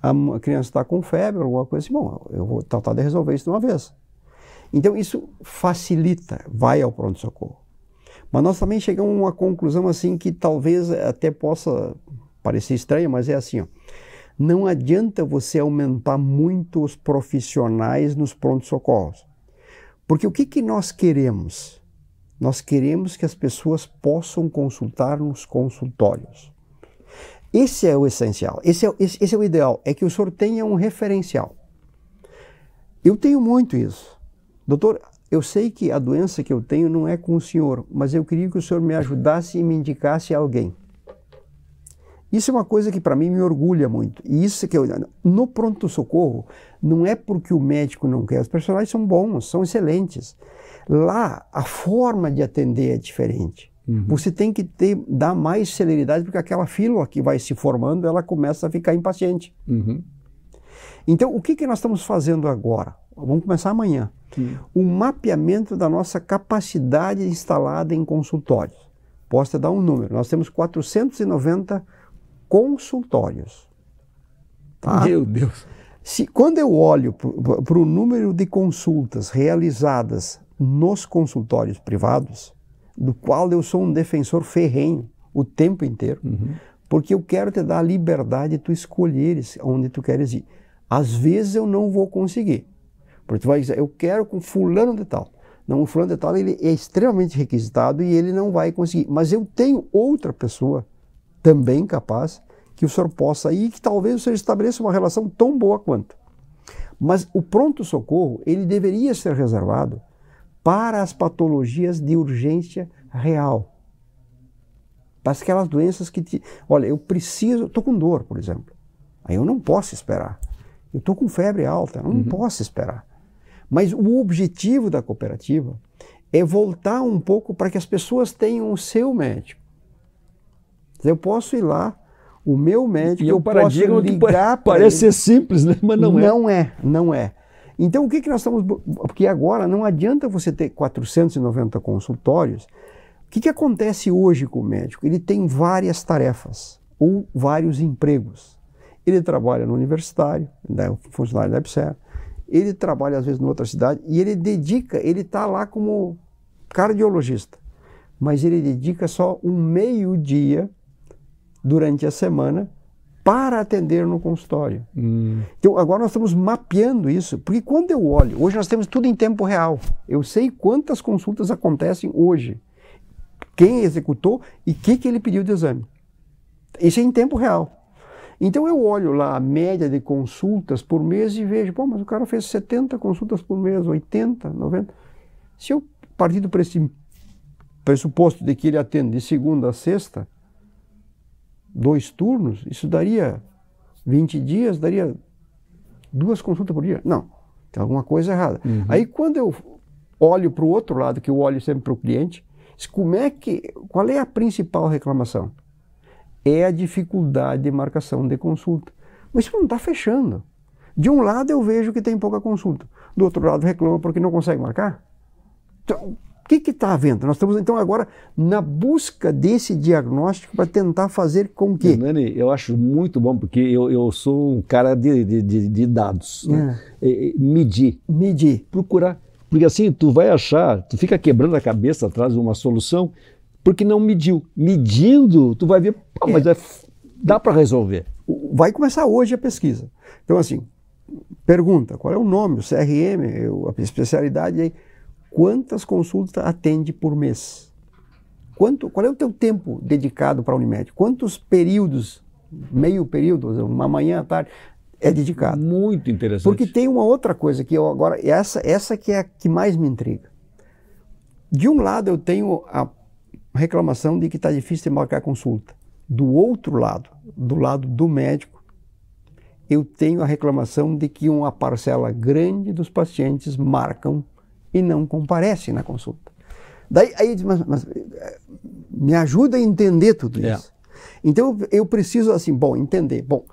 a criança está com febre, alguma coisa assim, bom, eu vou tratar de resolver isso de uma vez. Então isso facilita, vai ao pronto-socorro. Mas nós também chegamos a uma conclusão assim que talvez até possa parecer estranha, mas é assim, ó. Não adianta você aumentar muito os profissionais nos pronto-socorros. Porque o que nós queremos? Nós queremos que as pessoas possam consultar nos consultórios. Esse é o essencial, esse é o ideal, é que o senhor tenha um referencial. Eu tenho muito isso. Doutor, eu sei que a doença que eu tenho não é com o senhor, mas eu queria que o senhor me ajudasse e me indicasse alguém. Isso é uma coisa que para mim me orgulha muito. E isso que no pronto-socorro não é porque o médico não quer, os personagens são bons, são excelentes. Lá a forma de atender é diferente. Você tem que dar mais celeridade, porque aquela fila que vai se formando, ela começa a ficar impaciente. Então, o que nós estamos fazendo agora? Vamos começar amanhã. Um mapeamento da nossa capacidade instalada em consultórios. Posso te dar um número. Nós temos 490 consultórios. Tá? Meu Deus! Quando eu olho para o número de consultas realizadas nos consultórios privados, do qual eu sou um defensor ferrenho o tempo inteiro, porque eu quero te dar a liberdade de tu escolheres onde tu queres ir. Às vezes eu não vou conseguir, porque tu vai dizer, eu quero com fulano de tal. Não, o fulano de tal ele é extremamente requisitado e ele não vai conseguir. Mas eu tenho outra pessoa também capaz que o senhor possa ir, que talvez o senhor estabeleça uma relação tão boa quanto. Mas o pronto-socorro, ele deveria ser reservado para as patologias de urgência real. Para aquelas doenças que olha, eu preciso, estou com dor, por exemplo. Aí eu não posso esperar. Eu estou com febre alta, eu não posso esperar. Mas o objetivo da cooperativa é voltar um pouco para que as pessoas tenham o seu médico. Eu posso ir lá, o meu médico, e eu posso ligar para parece ser simples, né? Mas não é. Não é. Então o que nós estamos... Porque agora não adianta você ter 490 consultórios. O que acontece hoje com o médico? Ele tem várias tarefas ou vários empregos. Ele trabalha no universitário, funcionário da EBSER, ele trabalha às vezes em outra cidade e ele está lá como cardiologista, mas ele dedica só um meio-dia durante a semana para atender no consultório. Então agora nós estamos mapeando isso, porque quando eu olho, hoje nós temos tudo em tempo real, eu sei quantas consultas acontecem hoje, quem executou e o que ele pediu de exame. Isso é em tempo real. Então eu olho lá a média de consultas por mês e vejo, pô, mas o cara fez 70 consultas por mês, 80, 90. Se eu partir do pressuposto de que ele atende de segunda a sexta, 2 turnos, isso daria 20 dias, daria 2 consultas por dia. Não, tem alguma coisa errada. Aí quando eu olho para o outro lado, que eu olho sempre para o cliente, qual é a principal reclamação? É a dificuldade de marcação de consulta. Mas isso não está fechando. De um lado eu vejo que tem pouca consulta, do outro lado reclama porque não consegue marcar. Então, o que está havendo? Nós estamos então agora na busca desse diagnóstico para tentar fazer com que... Nani, eu acho muito bom, porque eu sou um cara de dados. Né? Medir. Procurar. Porque assim, tu vai achar, tu fica quebrando a cabeça atrás de uma solução, porque não mediu. Medindo, tu vai ver, pô, mas dá para resolver. Vai começar hoje a pesquisa. Então, assim, pergunta, qual é o nome, o CRM, a especialidade aí, quantas consultas atende por mês? Qual é o teu tempo dedicado para a Unimed? Quantos períodos, meio período, uma manhã, à tarde, é dedicado? Muito interessante. Porque tem uma outra coisa que eu agora, essa que é a que mais me intriga. De um lado eu tenho a reclamação de que está difícil de marcar consulta. Do outro lado, do lado do médico, eu tenho a reclamação de que uma parcela grande dos pacientes marcam e não comparecem na consulta. Daí, mas me ajuda a entender tudo isso. Então eu preciso assim, entender. Bom,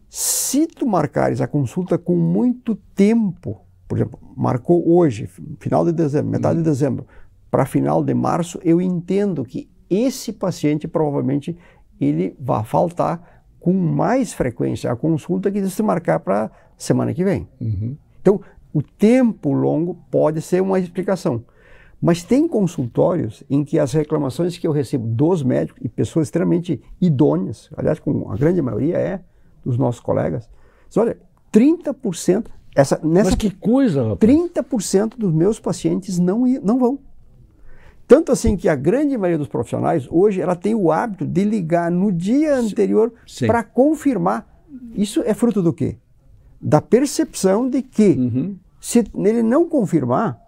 se tu marcares a consulta com muito tempo, por exemplo, marcou hoje, final de dezembro, metade de dezembro, para final de março, eu entendo que esse paciente provavelmente ele vai faltar com mais frequência a consulta que se marcar para semana que vem. Então, o tempo longo pode ser uma explicação. Mas tem consultórios em que as reclamações que eu recebo dos médicos e pessoas extremamente idôneas, aliás, com a grande maioria dos nossos colegas, olha, 30%, mas que coisa, rapaz. 30% dos meus pacientes não vão. Tanto assim que a grande maioria dos profissionais, hoje, ela tem o hábito de ligar no dia anterior para confirmar. Isso é fruto do quê? Da percepção de que, se ele não confirmar,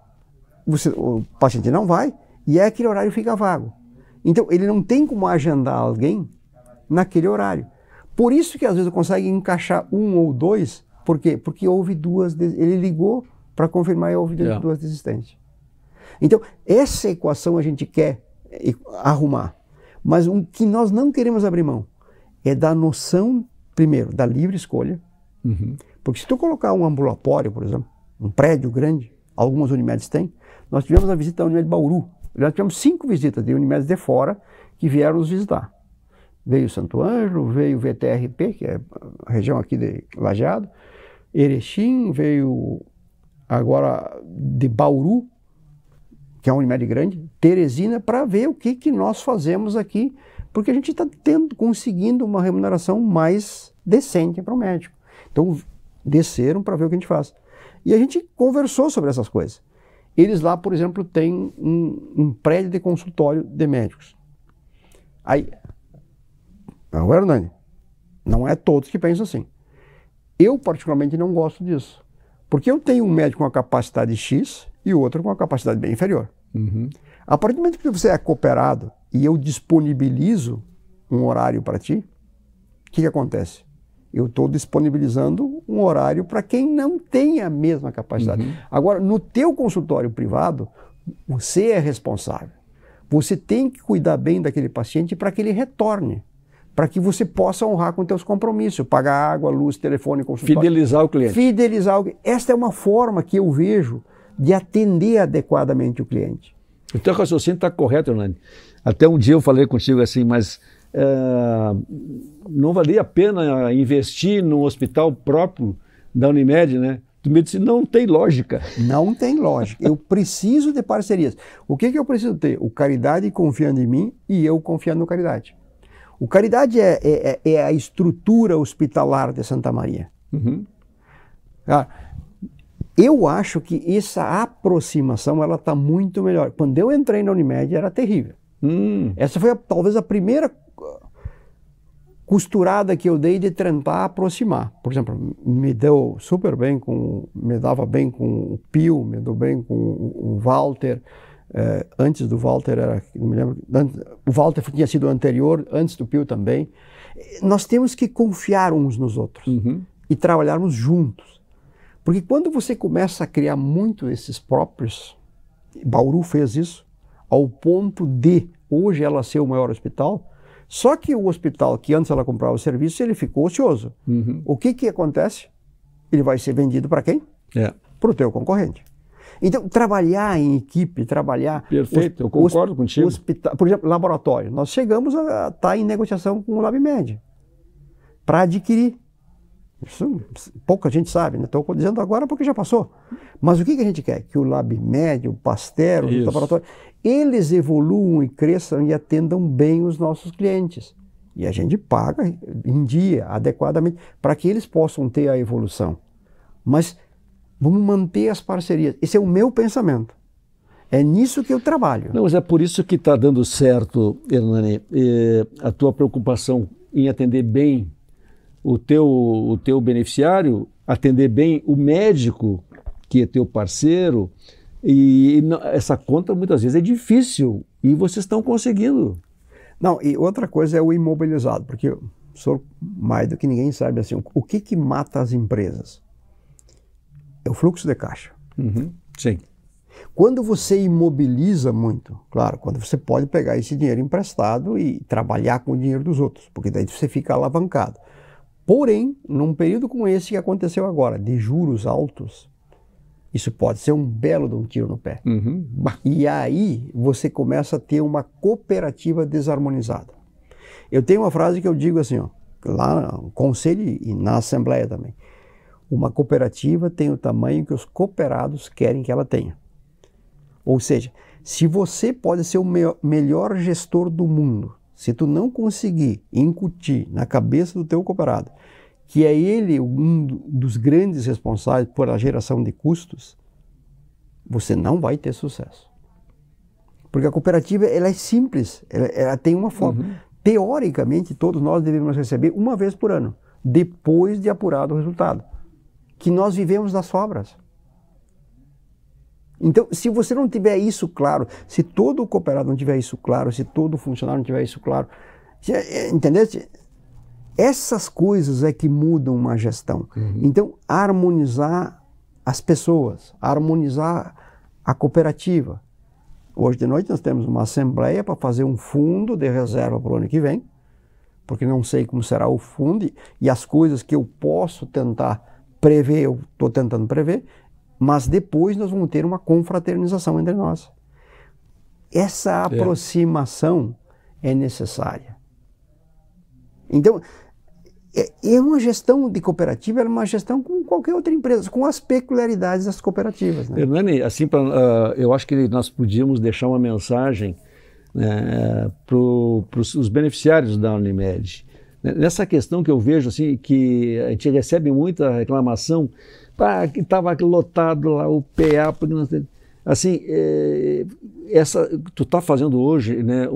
o paciente não vai, e aquele horário fica vago. Então, ele não tem como agendar alguém naquele horário. Por isso que, às vezes, consegue encaixar um ou dois. Por quê? Porque houve ele ligou para confirmar e houve duas desistências. Então, essa equação a gente quer arrumar. Mas o que nós não queremos abrir mão é da noção, primeiro, da livre escolha. Porque se tu colocar um ambulatório, por exemplo, um prédio grande, algumas Unimedes têm, nós tivemos a visita da Unimed Bauru. Nós tivemos 5 visitas de Unimedes de fora que vieram nos visitar. Veio Santo Ângelo, veio VTRP, que é a região aqui de Lajeado, Erechim, veio agora de Bauru, que é uma Unimed grande, Teresina, para ver o que nós fazemos aqui, porque a gente está conseguindo uma remuneração mais decente para o médico. Então, desceram para ver o que a gente faz. E a gente conversou sobre essas coisas. Eles lá, por exemplo, têm um prédio de consultório de médicos. Aí, Hernani, não é todos que pensam assim. Eu, particularmente, não gosto disso. Porque eu tenho um médico com uma capacidade X e outro com uma capacidade bem inferior. A partir do momento que você é cooperado e eu disponibilizo um horário para ti, o que acontece? Eu estou disponibilizando um horário para quem não tem a mesma capacidade. Agora, no teu consultório privado, você é responsável. Você tem que cuidar bem daquele paciente para que ele retorne. Para que você possa honrar com teus compromissos, pagar água, luz, telefone, consultório. Fidelizar o cliente. Fidelizar o cliente. Esta é uma forma que eu vejo de atender adequadamente o cliente. O teu raciocínio está correto, Hernani. Até um dia eu falei contigo assim, mas não valia a pena investir num hospital próprio da Unimed, né? Tu me disse, não tem lógica. Não tem lógica. Eu preciso de parcerias. O que eu preciso ter? O Caridade confiando em mim e eu confiando no Caridade. O Caridade é a estrutura hospitalar de Santa Maria. Eu acho que essa aproximação ela está muito melhor. Quando eu entrei na Unimed era terrível. Essa foi talvez a primeira costurada que eu dei de tentar aproximar. Por exemplo, me dava bem com o Pio, me deu bem com o Walter. Antes do Walter não me lembro. O Walter tinha sido o anterior, antes do Pio também. Nós temos que confiar uns nos outros e trabalharmos juntos. Porque quando você começa a criar muito esses próprios, Bauru fez isso, ao ponto de hoje ela ser o maior hospital, só que o hospital que antes ela comprava o serviço, ele ficou ocioso. O que acontece? Ele vai ser vendido para quem? Para o teu concorrente. Então, trabalhar em equipe, trabalhar... Perfeito, eu concordo contigo. Por exemplo, laboratório. Nós chegamos a estar em negociação com o LabMed para adquirir. Isso pouca gente sabe, né? Estou dizendo agora porque já passou. Mas o que a gente quer? Que o LabMed, o Pasteur, o laboratório, eles evoluam e cresçam e atendam bem os nossos clientes. E a gente paga em dia, adequadamente, para que eles possam ter a evolução. Mas vamos manter as parcerias. Esse é o meu pensamento. É nisso que eu trabalho. Não, mas é por isso que está dando certo, Hernani, a tua preocupação em atender bem o teu beneficiário, atender bem o médico, que é teu parceiro, e essa conta muitas vezes é difícil, e vocês estão conseguindo. Não, e outra coisa é o imobilizado, porque o senhor, mais do que ninguém sabe, assim, o que mata as empresas? É o fluxo de caixa. Uhum, sim. Quando você imobiliza muito, claro, quando você pode pegar esse dinheiro emprestado e trabalhar com o dinheiro dos outros, porque daí você fica alavancado. Porém, num período como esse que aconteceu agora, de juros altos, isso pode ser um belo de um tiro no pé. Uhum. E aí você começa a ter uma cooperativa desarmonizada. Eu tenho uma frase que eu digo assim, ó, lá no conselho e na assembleia também. Uma cooperativa tem o tamanho que os cooperados querem que ela tenha. Ou seja, se você pode ser o melhor gestor do mundo, se tu não conseguir incutir na cabeça do teu cooperado que é ele um dos grandes responsáveis por a geração de custos, você não vai ter sucesso. Porque a cooperativa, ela é simples, ela tem uma forma. Uhum. Teoricamente, todos nós devemos receber uma vez por ano, depois de apurado o resultado. Que nós vivemos das sobras. Então, se você não tiver isso claro, se todo o cooperado não tiver isso claro, se todo funcionário não tiver isso claro, entendeu? Essas coisas é que mudam uma gestão. Uhum. Então, harmonizar as pessoas, harmonizar a cooperativa. Hoje de noite nós temos uma assembleia para fazer um fundo de reserva para o ano que vem, porque não sei como será o fundo e as coisas que eu posso tentar prever, eu estou tentando prever, mas depois nós vamos ter uma confraternização entre nós. Essa aproximação é necessária. Então, é uma gestão de cooperativa, é uma gestão com qualquer outra empresa, com as peculiaridades das cooperativas. Né? Hernani, assim, eu acho que nós podíamos deixar uma mensagem para os beneficiários da Unimed. Nessa questão que eu vejo, assim, que a gente recebe muita reclamação, que estava lotado lá o PA, assim, tu está fazendo hoje, né,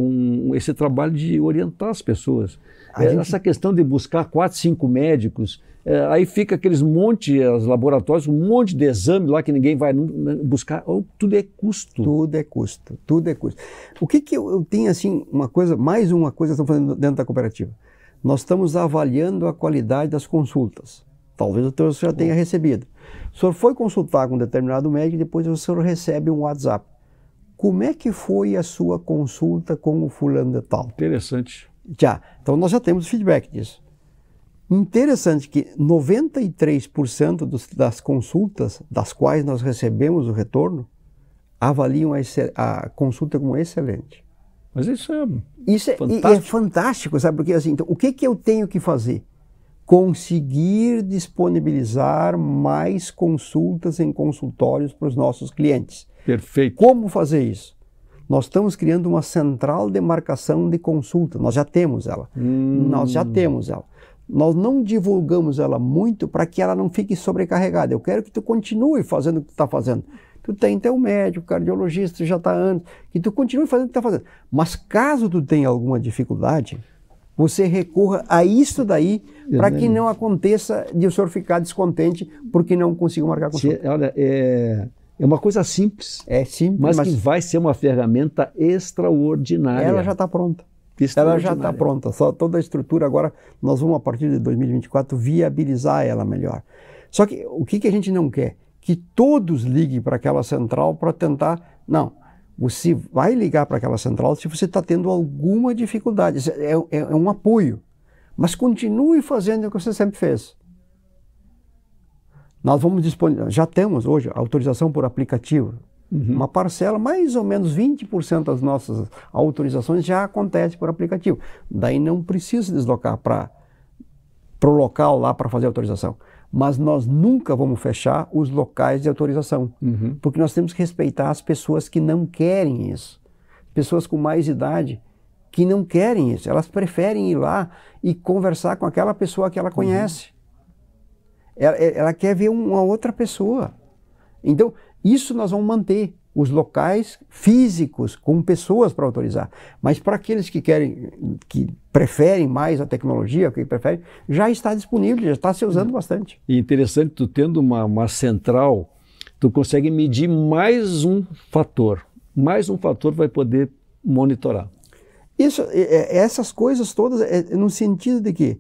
esse trabalho de orientar as pessoas. Essa questão de buscar 4, 5 médicos, aí fica aqueles os laboratórios, um monte de exame lá que ninguém vai buscar, tudo é custo. Tudo é custo, tudo é custo. O que eu tenho, assim, mais uma coisa que estamos fazendo dentro da cooperativa. Nós estamos avaliando a qualidade das consultas. Talvez o senhor já tenha recebido. O senhor foi consultar com um determinado médico e depois o senhor recebe um WhatsApp. Como é que foi a sua consulta com o fulano de tal? Interessante. Então nós já temos feedback disso. Interessante que 93% das consultas das quais nós recebemos o retorno avaliam a consulta como excelente. Mas isso é fantástico. É fantástico, sabe? Porque assim, então, o que eu tenho que fazer? Conseguir disponibilizar mais consultas em consultórios para os nossos clientes. Perfeito. Como fazer isso? Nós estamos criando uma central de marcação de consulta. Nós já temos ela. Nós não divulgamos ela muito para que ela não fique sobrecarregada. Eu quero que tu continue fazendo o que tu está fazendo. Tu tem teu médico, cardiologista, já está antes, que tu continue fazendo o que tu está fazendo. Mas caso tu tenha alguma dificuldade, você recorra a isso daí para que não aconteça de o senhor ficar descontente porque não conseguiu marcar consulta. Olha, é uma coisa simples. É simples, mas que vai ser uma ferramenta extraordinária. Ela já está pronta. Ela já está pronta. Só toda a estrutura agora, nós vamos a partir de 2024 viabilizar ela melhor. Só que o que a gente não quer? Que todos liguem para aquela central para tentar... Não, você vai ligar para aquela central se você está tendo alguma dificuldade. É um apoio. Mas continue fazendo o que você sempre fez. Nós vamos disponibilizar, já temos hoje autorização por aplicativo. Uhum. Uma parcela, mais ou menos 20% das nossas autorizações já acontece por aplicativo. Daí não precisa deslocar para para o local lá para fazer a autorização. Mas nós nunca vamos fechar os locais de autorização, porque nós temos que respeitar as pessoas que não querem isso. Pessoas com mais idade que não querem isso, elas preferem ir lá e conversar com aquela pessoa que ela conhece. Ela quer ver uma outra pessoa. Então, isso nós vamos manter, os locais físicos com pessoas para autorizar. Mas para aqueles que querem, que preferem mais a tecnologia, que preferem, já está disponível, já está se usando bastante. E interessante, tu tendo uma central, tu consegue medir mais um fator. Mais um fator vai poder monitorar. Essas coisas todas no sentido de quê?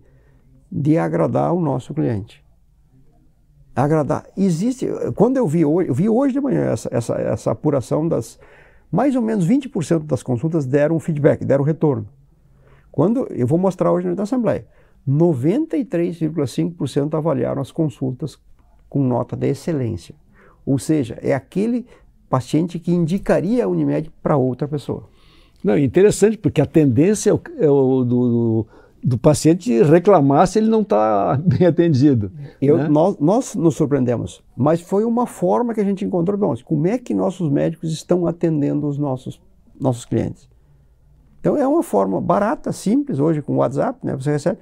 De agradar o nosso cliente. Agradar. Existe, quando eu vi hoje de manhã essa apuração das, mais ou menos 20% das consultas deram feedback, deram retorno. Quando, eu vou mostrar hoje na Assembleia, 93,5% avaliaram as consultas com nota de excelência. Ou seja, é aquele paciente que indicaria a Unimed para outra pessoa. Não, interessante, porque a tendência do paciente reclamar se ele não está bem atendido. Né? Nós nos surpreendemos, mas foi uma forma que a gente encontrou. Bom, como é que nossos médicos estão atendendo os nossos clientes? Então é uma forma barata, simples, hoje com o WhatsApp, né? Você recebe.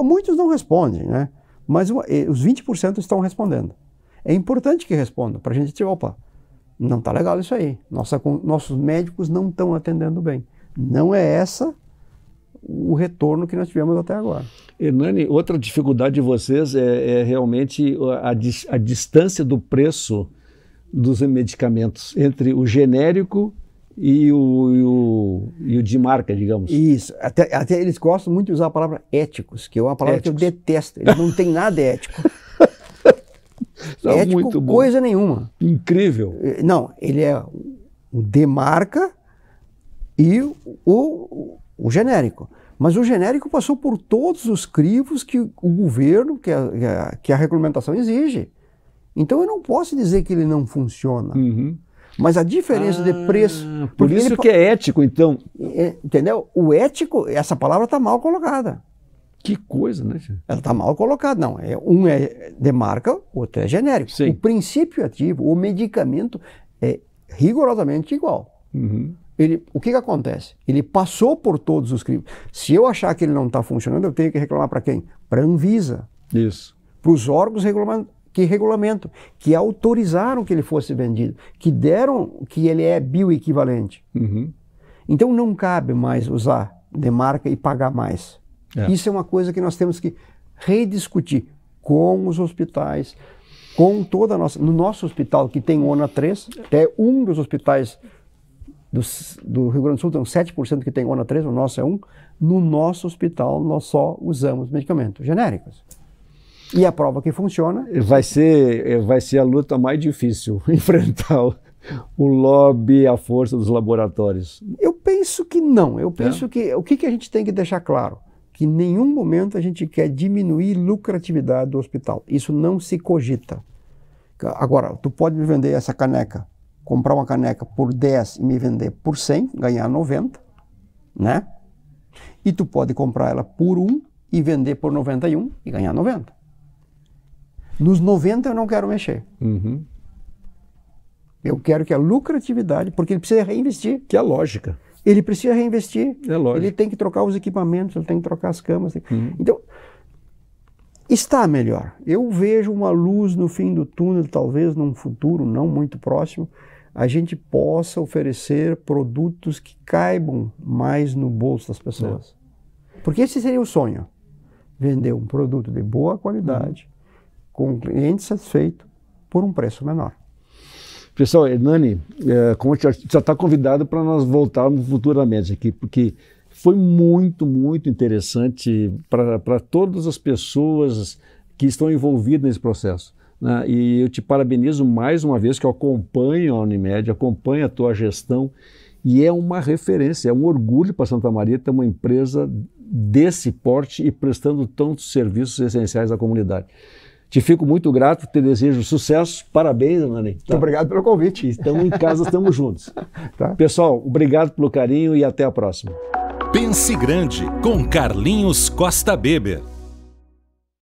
Muitos não respondem, né? Mas os 20% estão respondendo. É importante que respondam, para a gente dizer, opa, não está legal isso aí. Nossos médicos não estão atendendo bem. Não é essa o retorno que nós tivemos até agora. Hernani, outra dificuldade de vocês é realmente a distância do preço dos medicamentos entre o genérico e o de marca, digamos. Isso. Até eles gostam muito de usar a palavra éticos, que é uma palavra que eu detesto. Eles não têm nada ético. Ético, muito bom. Coisa nenhuma. Incrível. Não, ele é o de marca e o genérico. Mas o genérico passou por todos os crivos que o governo, que a regulamentação exige. Então eu não posso dizer que ele não funciona. Mas a diferença de preço... Por isso que é ético, então. Entendeu? O ético, essa palavra está mal colocada. Que coisa, né? Ela está mal colocada, não. Um é de marca, o outro é genérico. Sim. O princípio ativo, o medicamento é rigorosamente igual. O que acontece? Ele passou por todos os crivos. Se eu achar que ele não está funcionando, eu tenho que reclamar para quem? Para a Anvisa. Isso. Para os órgãos que regulamentam, que autorizaram que ele fosse vendido, que deram que ele é bioequivalente. Então não cabe mais usar de marca e pagar mais. Isso é uma coisa que nós temos que rediscutir com os hospitais, com toda a nossa... No nosso hospital, que tem ONA 3, até um dos hospitais do Rio Grande do Sul tem 7% que tem ONA 3, o nosso é 1. No nosso hospital, nós só usamos medicamentos genéricos. E a prova que funciona... Vai ser a luta mais difícil, enfrentar o lobby, a força dos laboratórios. Eu penso que não. Eu penso que... O que a gente tem que deixar claro? Que em nenhum momento a gente quer diminuir a lucratividade do hospital. Isso não se cogita. Agora, tu pode me vender essa caneca, comprar uma caneca por 10 e me vender por 100, ganhar 90, né? E tu pode comprar ela por 1 e vender por 91 e ganhar 90. Nos 90 eu não quero mexer. Eu quero que a lucratividade, porque ele precisa reinvestir. Que é a lógica. Ele precisa reinvestir, ele tem que trocar os equipamentos, ele tem que trocar as camas. Então, está melhor. Eu vejo uma luz no fim do túnel, talvez num futuro não muito próximo, a gente possa oferecer produtos que caibam mais no bolso das pessoas. Porque esse seria o sonho. Vender um produto de boa qualidade, com o cliente satisfeito, por um preço menor. Pessoal, Hernani, como já está convidado para nós voltarmos futuramente aqui, porque foi muito, muito interessante para todas as pessoas que estão envolvidas nesse processo. Né? E eu te parabenizo mais uma vez, que eu acompanho a Unimed, acompanho a tua gestão, e é uma referência, é um orgulho para Santa Maria ter uma empresa desse porte e prestando tantos serviços essenciais à comunidade. Te fico muito grato, te desejo sucesso, parabéns, Hernani. Muito obrigado pelo convite. Estamos em casa, estamos juntos. Pessoal, obrigado pelo carinho e até a próxima. Pense Grande, com Carlinhos Costa Beber.